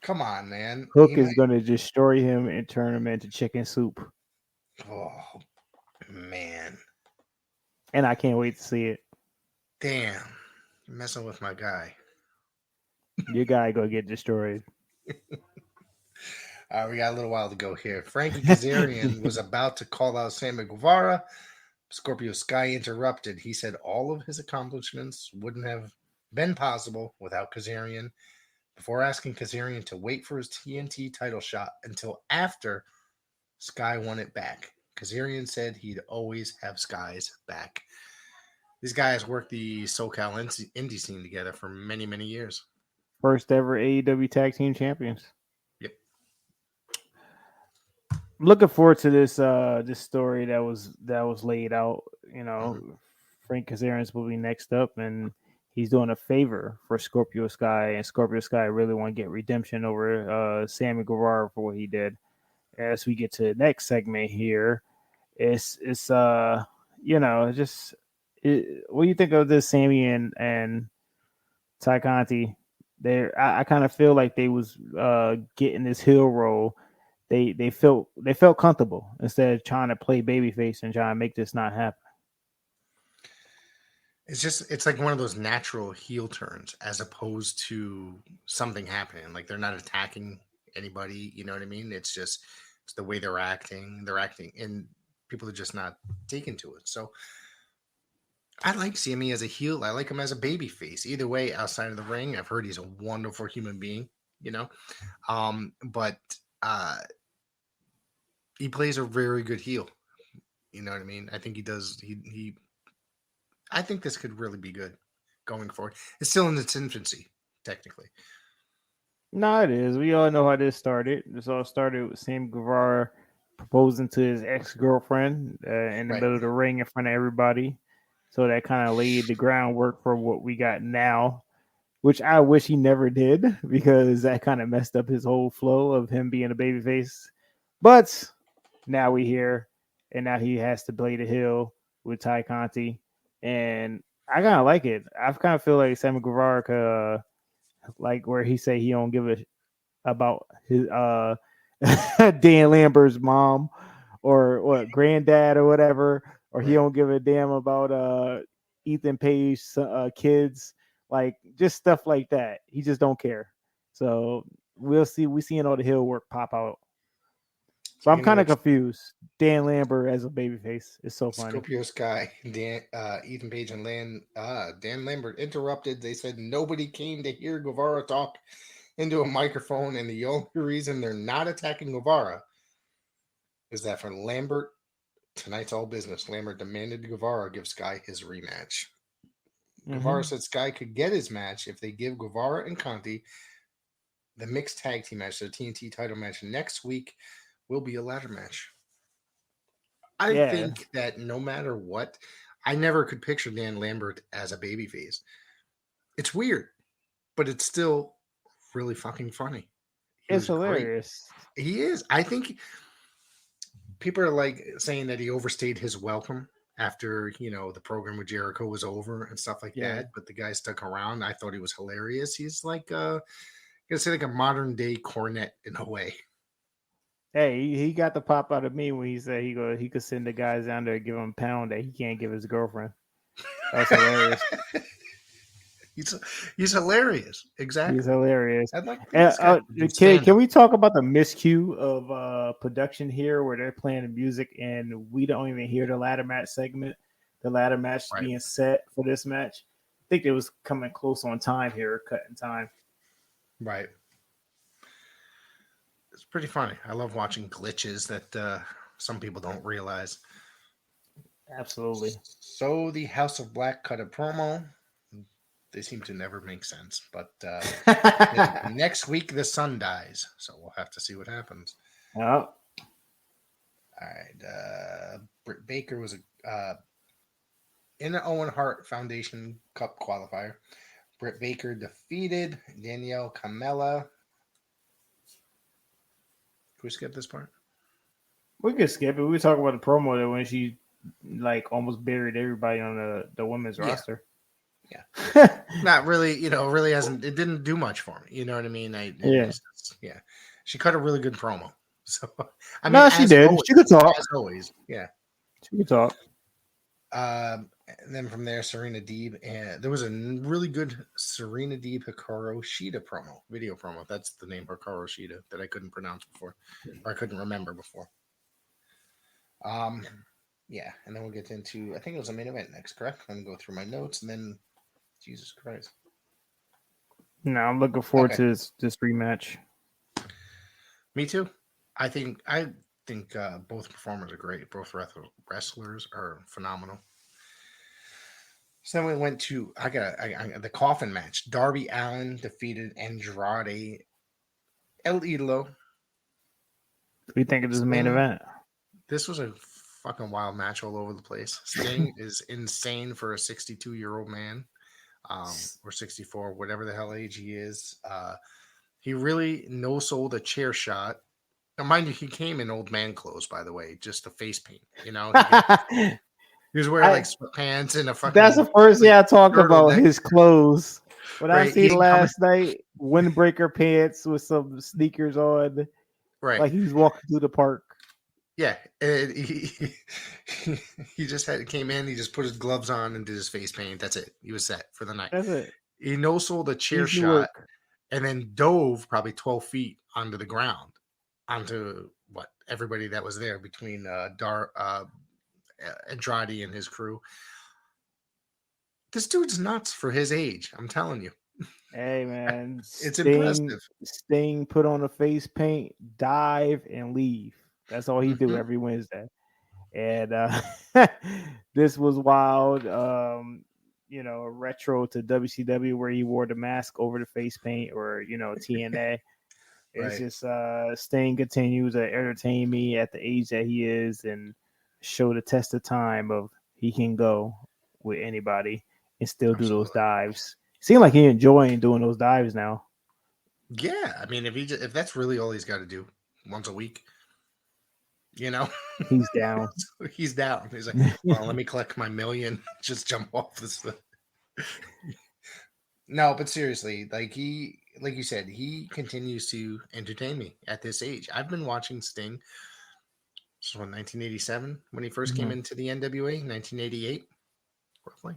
Come on, man. Hook is going to destroy him and turn him into chicken soup. Oh, man. And I can't wait to see it. Damn. You're messing with my guy. Your guy going to get destroyed. We got a little while to go here. Frankie Kazarian was about to call out Sammy Guevara. Scorpio Sky interrupted. He said all of his accomplishments wouldn't have been possible without Kazarian, before asking Kazarian to wait for his TNT title shot until after Sky won it back. Kazarian said he'd always have Sky's back. These guys worked the SoCal indie scene together for many, many years. First ever AEW Tag Team Champions. Yep. I'm looking forward to this story that was laid out. You know, Frank Kazarian will be next up, and he's doing a favor for Scorpio Sky, and Scorpio Sky really want to get redemption over Sammy Guevara for what he did. As we get to the next segment here, it's what do you think of this Sammy and Ty Conti? I kind of feel like they was getting this heel role. They felt comfortable instead of trying to play babyface and trying to make this not happen. It's like one of those natural heel turns as opposed to something happening. Like they're not attacking anybody. You know what I mean? It's the way they're acting. They're acting, and people are just not taken to it. So I like Sammy as a heel. I like him as a baby face. Either way, outside of the ring, I've heard he's a wonderful human being, but he plays a very good heel. You know what I mean? I think he does. I think this could really be good going forward. It's still in its infancy, technically. No, it is. We all know how this started. This all started with Sam Guevara proposing to his ex-girlfriend in the middle of the ring in front of everybody. So that kind of laid the groundwork for what we got now, which I wish he never did because that kind of messed up his whole flow of him being a babyface. But now we're here, and now he has to play the heel with Ty Conti. And I kind of like it. I kind of feel like Sammy Guevara, like where he say he don't give a about his Dan Lambert's mom or what granddad or whatever, or he don't give a damn about Ethan Page's kids, like just stuff like that. He just don't care. So we'll see. We seeing all the heel work pop out. So I'm kind of confused. Dan Lambert as a babyface is so funny. Scorpio Sky, Ethan Page, and Dan Lambert interrupted. They said nobody came to hear Guevara talk into a microphone, and the only reason they're not attacking Guevara is that for Lambert, tonight's all business. Lambert demanded Guevara give Sky his rematch. Guevara said Sky could get his match if they give Guevara and Conti the mixed tag team match, the TNT title match next week. Will be a ladder match. I think that no matter what, I never could picture Dan Lambert as a babyface. It's weird, but it's still really fucking funny. It's hilarious. Great. He is. I think people are like saying that he overstayed his welcome after, the program with Jericho was over and stuff like that. But the guy stuck around. I thought he was hilarious. He's like, I'm gonna say like a modern day Cornette in a way. Hey, he got the pop out of me when he said he could send the guys down there and give him a pound that he can't give his girlfriend. That's hilarious. He's hilarious. Exactly. He's hilarious. I'd like can we talk about the miscue of production here where they're playing the music and we don't even hear the ladder match segment, the ladder match being set for this match? I think it was coming close on time here, cutting time. Right. It's pretty funny. I love watching glitches that some people don't realize. Absolutely. So the House of Black cut a promo. They seem to never make sense. But next week, the sun dies. So we'll have to see what happens. Oh. All right. Britt Baker was In the Owen Hart Foundation Cup qualifier, Britt Baker defeated Danielle Camella. Can we skip this part? We could skip it. We talk about the promo that when she like almost buried everybody on the women's roster. Yeah. Not really, really hasn't. It didn't do much for me. You know what I mean? Yeah. She cut a really good promo. So I mean, she did. Always, she could talk. As always, yeah. She could talk. And then from there, Serena Deeb, and there was a really good Serena Deeb Hikoro Shida video promo. That's the name, Hikoro Shida, that I couldn't pronounce before, or I couldn't remember before. Yeah, and then we'll get into, I think it was a main event next, correct? I'm gonna go through my notes, and then, Jesus Christ. No, I'm looking forward to this rematch. Me too. I think both performers are great. Both wrestlers are phenomenal. So then we went to the coffin match. Darby Allin defeated Andrade El Idolo. What do you think of this main event? This was a fucking wild match all over the place. Sting is insane for a 62-year-old man, or 64, whatever the hell age he is. He really no-sold a chair shot. Now, mind you, he came in old man clothes, by the way, just a face paint. He was wearing like sweatpants and a fucking. That's the first thing I talk about, his clothes. What I seen last night, windbreaker pants with some sneakers on, right? Like he was walking through the park. Yeah, and he just came in. He just put his gloves on and did his face paint. That's it. He was set for the night. That's it. He no-sold a chair shot and then dove probably 12 feet onto the ground, onto everybody that was there between Andrade and his crew. This dude's nuts for his age. I'm telling you. Hey man, it's impressive. Sting put on a face paint, dive, and leave. That's all he do every Wednesday. And this was wild. Retro to WCW where he wore the mask over the face paint, or TNA. It's just Sting continues to entertain me at the age that he is and show the test of time of he can go with anybody and still do those dives. Seems like he's enjoying doing those dives now. Yeah, I mean, if that's really all he's got to do once a week, he's down. He's down. He's like, well, let me collect my million, just jump off this. No, but seriously, like you said, he continues to entertain me at this age. I've been watching Sting. So 1987 when he first came into the NWA, 1988, roughly.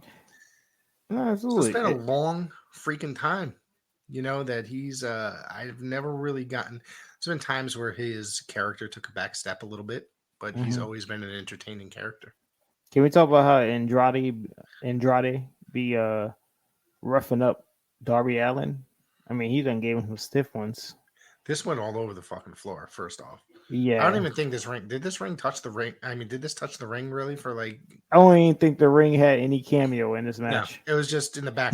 No, absolutely. So it's been a long freaking time, that he's. I've never really gotten. There's been times where his character took a back step a little bit, but he's always been an entertaining character. Can we talk about how Andrade be roughing up Darby Allin? I mean, he done gave him some stiff ones. This went all over the fucking floor. First off, yeah, I don't even think did this ring touch the ring? I mean, did this touch the ring really for like? I don't even think the ring had any cameo in this match. No, it was just in the back.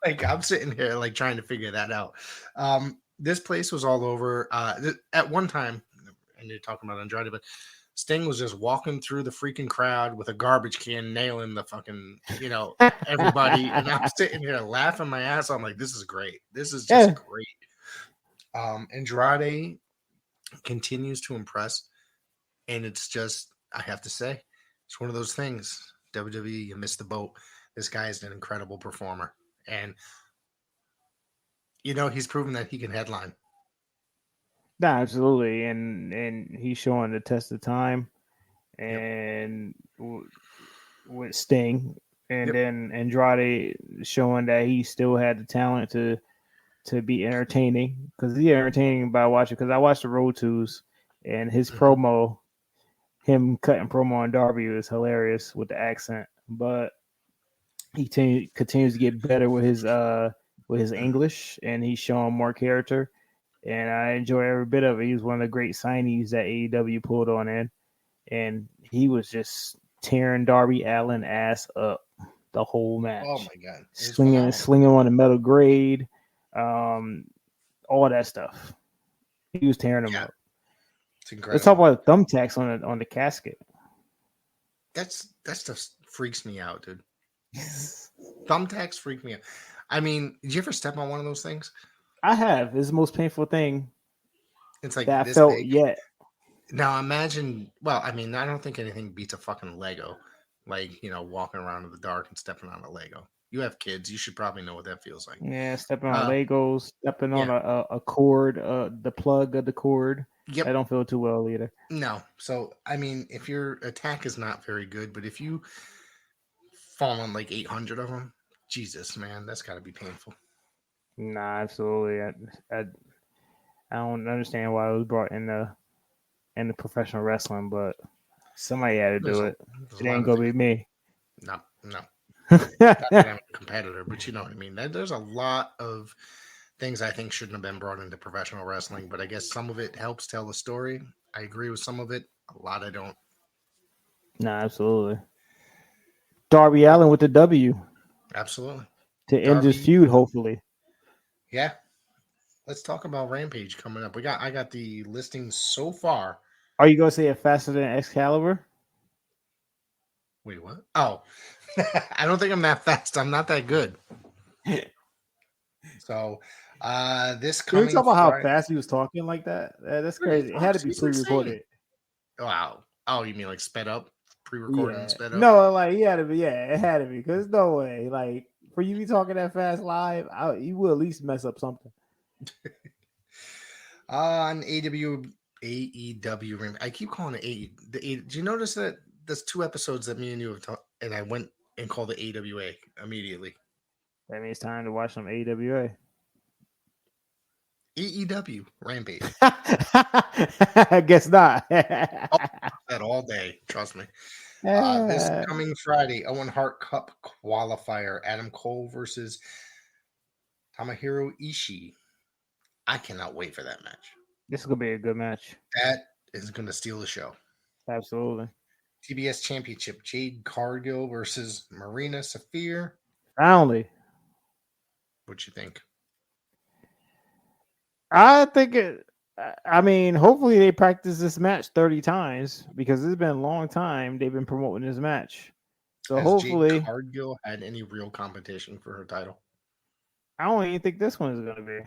Like I'm sitting here like trying to figure that out. This place was all over. At one time, and you're talking about Andrade, but Sting was just walking through the freaking crowd with a garbage can, nailing the fucking, everybody. And I'm sitting here laughing my ass off. I'm like, this is great. This is just great. Andrade continues to impress. And it's just, I have to say, it's one of those things. WWE, you missed the boat. This guy is an incredible performer. And, he's proven that he can headline. Yeah, absolutely. And he's showing the test of time. And with Sting. And then Andrade showing that he still had the talent to be entertaining. Because he's entertaining by watching. Because I watched the Road Twos. And his promo, him cutting promo on Darby was hilarious with the accent. But he continues to get better with his English, and he's showing more character. And I enjoy every bit of it. He was one of the great signees that AEW pulled on in, and he was just tearing Darby Allin ass up the whole match. Oh my god, slinging on the metal grade, all that stuff. He was tearing him up. It's incredible. Let's talk about thumbtacks on the casket. That's just freaks me out, dude. Thumbtacks freak me out. I mean, did you ever step on one of those things? I have. It's the most painful thing It's like that I this felt big. yet. Now imagine, well, I mean, I don't think anything beats a fucking Lego. Like, walking around in the dark and stepping on a Lego. You have kids, you should probably know what that feels like. Yeah, stepping on Uh, Legos, stepping on yeah. a cord, the plug of the cord. Yep. I don't feel too well either. No. So, I mean, if your attack is not very good, but if you fall on like 800 of them, Jesus, man, that's got to be painful. Nah, absolutely. I don't understand why it was brought in the professional wrestling, but somebody had to do it. It ain't gonna be me. No. Not that I'm a competitor, but you know what I mean. There's a lot of things I think shouldn't have been brought into professional wrestling, but I guess some of it helps tell the story. I agree with some of it. A lot I don't. Nah, absolutely. Darby Allin with the W. Absolutely. To end this feud, hopefully. Yeah. Let's talk about Rampage coming up. I got the listings so far. Are you gonna say it faster than Excalibur? Wait, what? Oh, I don't think I'm that fast. I'm not that good. So, this coming. Can we talk about how fast he was talking like that? That's crazy. It had to be pre-recorded. Wow. Oh, you mean like sped up, pre-recorded and sped up? No, like he had to be. Yeah, it had to be because no way. Like for you to be talking that fast live, you will at least mess up something. On AEW, I keep calling it Did you notice that there's 2 episodes that me and you have talked, and I went and called it AWA immediately? That means time to watch some AWA. AEW Rampage. I guess not. That all day, trust me. This coming Friday, Owen Hart Cup qualifier, Adam Cole versus Tomohiro Ishii. I cannot wait for that match. This is gonna be a good match. That is gonna steal the show. Absolutely. TBS Championship, Jade Cargill versus Marina Safir. Finally. What you think? I think I mean, hopefully they practice this match 30 times because it's been a long time they've been promoting this match. So Has hopefully Jade Cargill had any real competition for her title? I don't even think this one is gonna be.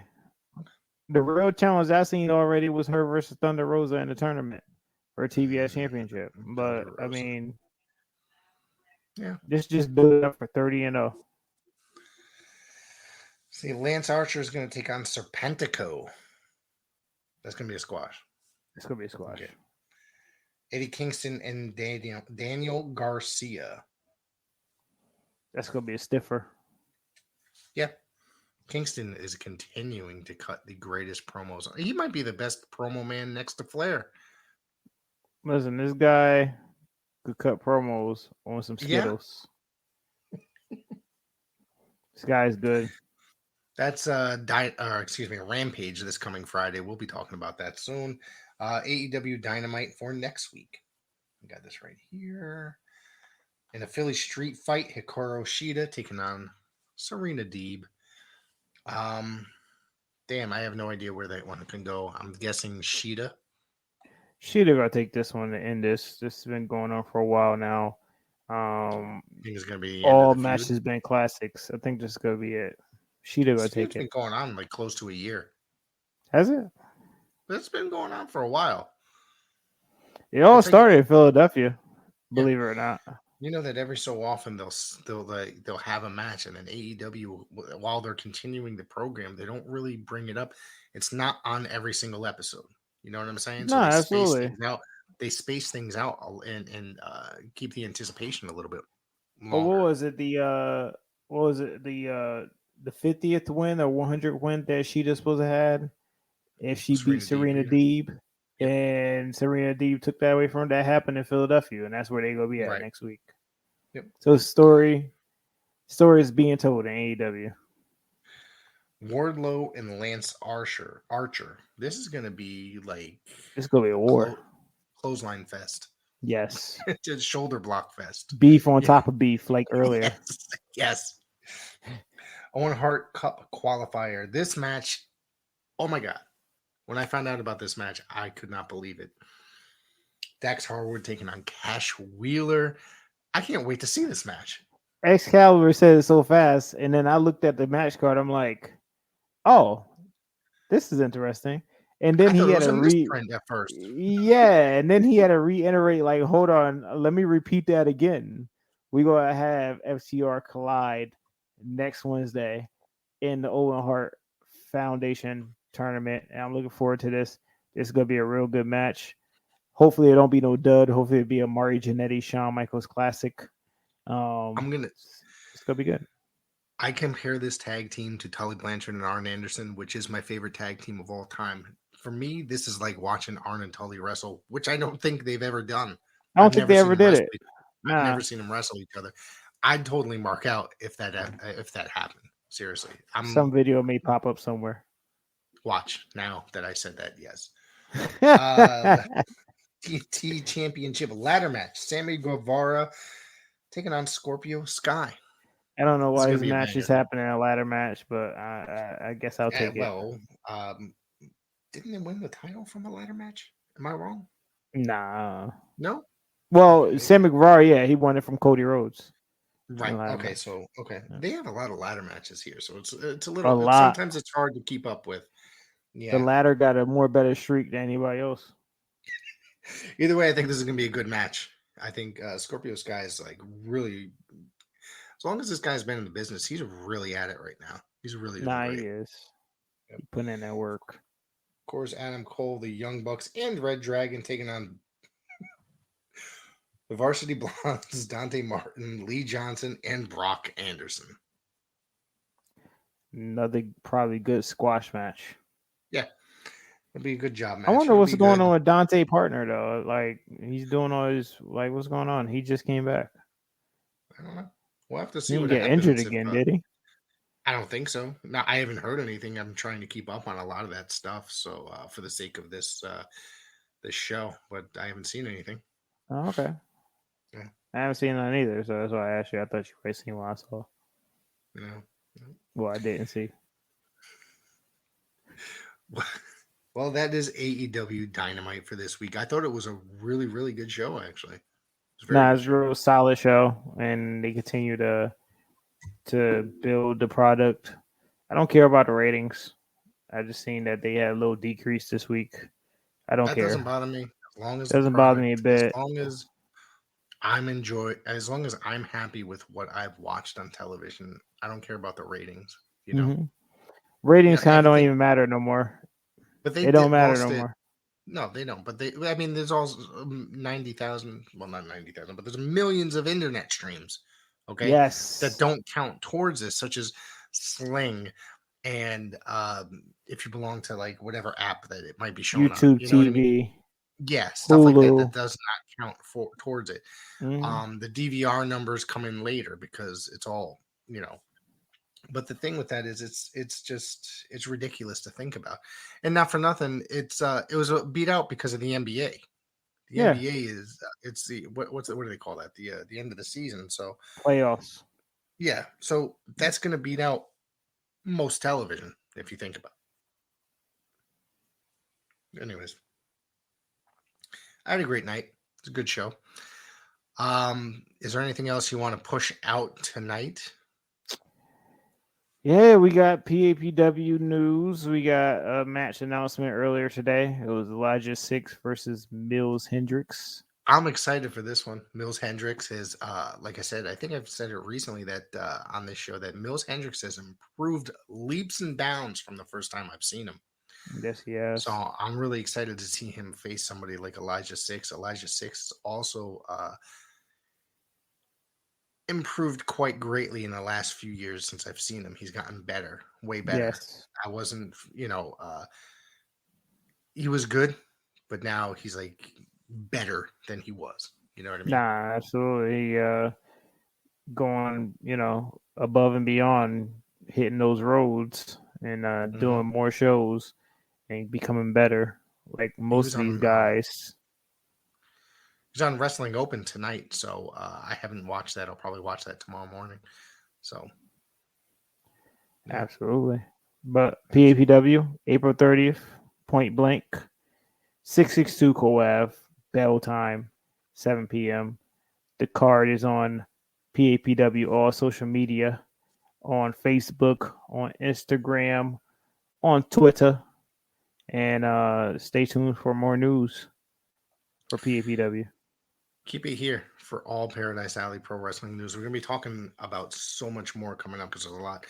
The real challenge I seen already was her versus Thunder Rosa in the tournament for a TBS championship. But I mean, yeah, just build it up for 30-0. See, Lance Archer is going to take on Serpentico. That's going to be a squash. It's going to be a squash. Okay. Eddie Kingston and Daniel Garcia. That's going to be a stiffer. Yeah. Kingston is continuing to cut the greatest promos. He might be the best promo man next to Flair. Listen, this guy could cut promos on some Skittles. Yeah. This guy's good. That's Rampage this coming Friday. We'll be talking about that soon. AEW Dynamite for next week. I got this right here. In a Philly street fight, Hikoro Shida taking on Serena Deeb. Damn, I have no idea where that one can go. I'm guessing Shida. Shida gonna take this one to end this. This has been going on for a while now. I think it's gonna be all matches been classics. I think this is gonna be it. Shida gonna take it. It's been going on like close to a year. Has it? It's been going on for a while. It all started in Philadelphia, believe it or not. You know that every so often they'll have a match, and then AEW, while they're continuing the program, they don't really bring it up. It's not on every single episode. You know what I'm saying? No, absolutely. They space things out and keep the anticipation a little bit longer. But what was it? The 50th win or 100th win that Shida supposed to have if she beat Serena Deeb, and Serena Deeb took that away from her. That happened in Philadelphia, and that's where they're gonna be at next week. Yep. So story is being told in AEW. Wardlow and Lance Archer. This is gonna be like it's gonna be a war. Clothesline fest. Yes. Just shoulder block fest. Beef on top of beef, like earlier. Yes. Owen Hart Cup qualifier. This match, oh my God. When I found out about this match, I could not believe it. Dax Harwood taking on Cash Wheeler. I can't wait to see this match. Excalibur said it so fast, and then I looked at the match card. I'm like, oh, this is interesting. And then I thought he it had was to a misprint at first. yeah, and then he had to reiterate, like, hold on, let me repeat that again. We're gonna have FTR collide next Wednesday in the Owen Hart Foundation tournament, and I'm looking forward to this. This is gonna be a real good match. Hopefully, it don't be no dud. Hopefully, it be a Mari Jannetty, Shawn Michaels classic. It's gonna be good. I compare this tag team to Tully Blanchard and Arn Anderson, which is my favorite tag team of all time. For me, this is like watching Arn and Tully wrestle, which I don't think they've ever done. I don't think they ever did it. I've never seen them wrestle each other. I'd totally mark out if that happened. Seriously, some video may pop up somewhere. Watch now that I said that. Yes. TNT Championship ladder match: Sammy Guevara taking on Scorpio Sky. I don't know why this match is happening in a ladder match, but I guess I'll take it. Well, didn't they win the title from a ladder match? Am I wrong? Nah. No? Well, Sammy Guevara, yeah, he won it from Cody Rhodes. Right. Okay. Match. So, okay. Yeah. They have a lot of ladder matches here. So it's a little, sometimes it's hard to keep up with. Yeah. The ladder got a more better streak than anybody else. Either way, I think this is going to be a good match. I think Scorpio Sky is like really, as long as this guy's been in the business, he's really at it right now. He's really he is. Yep. He's putting in that work. Of course, Adam Cole, the Young Bucks, and Red Dragon taking on the Varsity Blondes, Dante Martin, Lee Johnson, and Brock Anderson. Another probably good squash match. Yeah. It'll be a good job match. I wonder what's going on with Dante Partner, though. Like, he's doing all his, like, what's going on? He just came back. I don't know. We'll have to see. He didn't get injured again, did he? I don't think so. No, I haven't heard anything. I'm trying to keep up on a lot of that stuff. So, for the sake of this show, but I haven't seen anything. Oh, okay. Yeah. I haven't seen none either, so that's why I asked you. I thought you might seen what I saw. No. Well, I didn't see. Well, that is AEW Dynamite for this week. I thought it was a really, really good show, actually. It's a real solid show, and they continue to build the product. I don't care about the ratings. I just seen that they had a little decrease this week. I don't care. That doesn't bother me. As long as it doesn't bother me a bit. As long as I'm happy with what I've watched on television, I don't care about the ratings. You know, mm-hmm. Ratings kind of don't even matter no more. But they don't matter no more. No, they don't. But there's also 90,000. Well, not 90,000, but there's millions of internet streams. Okay. Yes. That don't count towards this, such as Sling, and if you belong to like whatever app that it might be showing YouTube on, you know TV. what I mean? Yeah, stuff Hulu. like that does not count towards it. Mm. The DVR numbers come in later because it's all, But the thing with that is it's ridiculous to think about. And not for nothing, it was beat out because of the NBA. The NBA is it's the what do they call that? The end of the season. So playoffs. Yeah. So that's gonna beat out most television if you think about it. Anyways. I had a great night. It's a good show. Is there anything else you want to push out tonight? Yeah, we got PAPW news. We got a match announcement earlier today. It was Elijah 6 versus Mills Hendrix. I'm excited for this one. Mills Hendrix is, like I said, I think I've said it recently that on this show that Mills Hendrix has improved leaps and bounds from the first time I've seen him. Yes, yes. So I'm really excited to see him face somebody like Elijah 6. Elijah 6 is also improved quite greatly in the last few years since I've seen him. He's gotten better, way better. Yes. I wasn't, he was good, but now he's like better than he was. You know what I mean? Nah, absolutely. Going, above and beyond, hitting those roads and doing more shows and becoming better, like most of these guys. He's on Wrestling Open tonight, so I haven't watched that. I'll probably watch that tomorrow morning. So, yeah. Absolutely. But PAPW, April 30th, Point Blank, 662 Coab, bell time, 7 p.m. The card is on PAPW, all social media, on Facebook, on Instagram, on Twitter, and stay tuned for more news for PAPW. Keep it here for all Paradise Alley Pro Wrestling news. We're going to be talking about so much more coming up because there's a lot.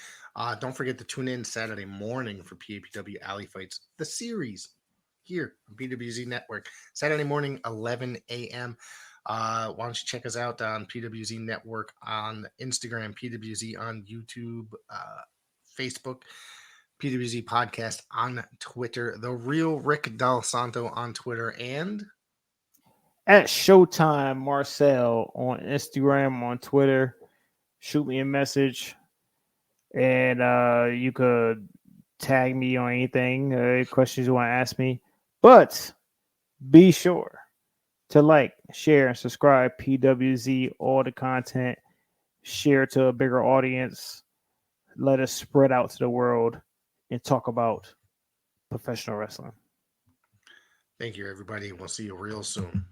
Don't forget to tune in Saturday morning for PAPW Alley Fights, the series here on PWZ Network. Saturday morning, 11 a.m. Why don't you check us out on PWZ Network on Instagram, PWZ on YouTube, Facebook, PWZ Podcast on Twitter, The Real Rick Del Santo on Twitter, and at Showtime Marcel on Instagram, on Twitter. Shoot me a message, and you could tag me on anything, questions you want to ask me. But be sure to like, share, and subscribe PWZ, all the content. Share to a bigger audience. Let us spread out to the world and talk about professional wrestling. Thank you, everybody. We'll see you real soon.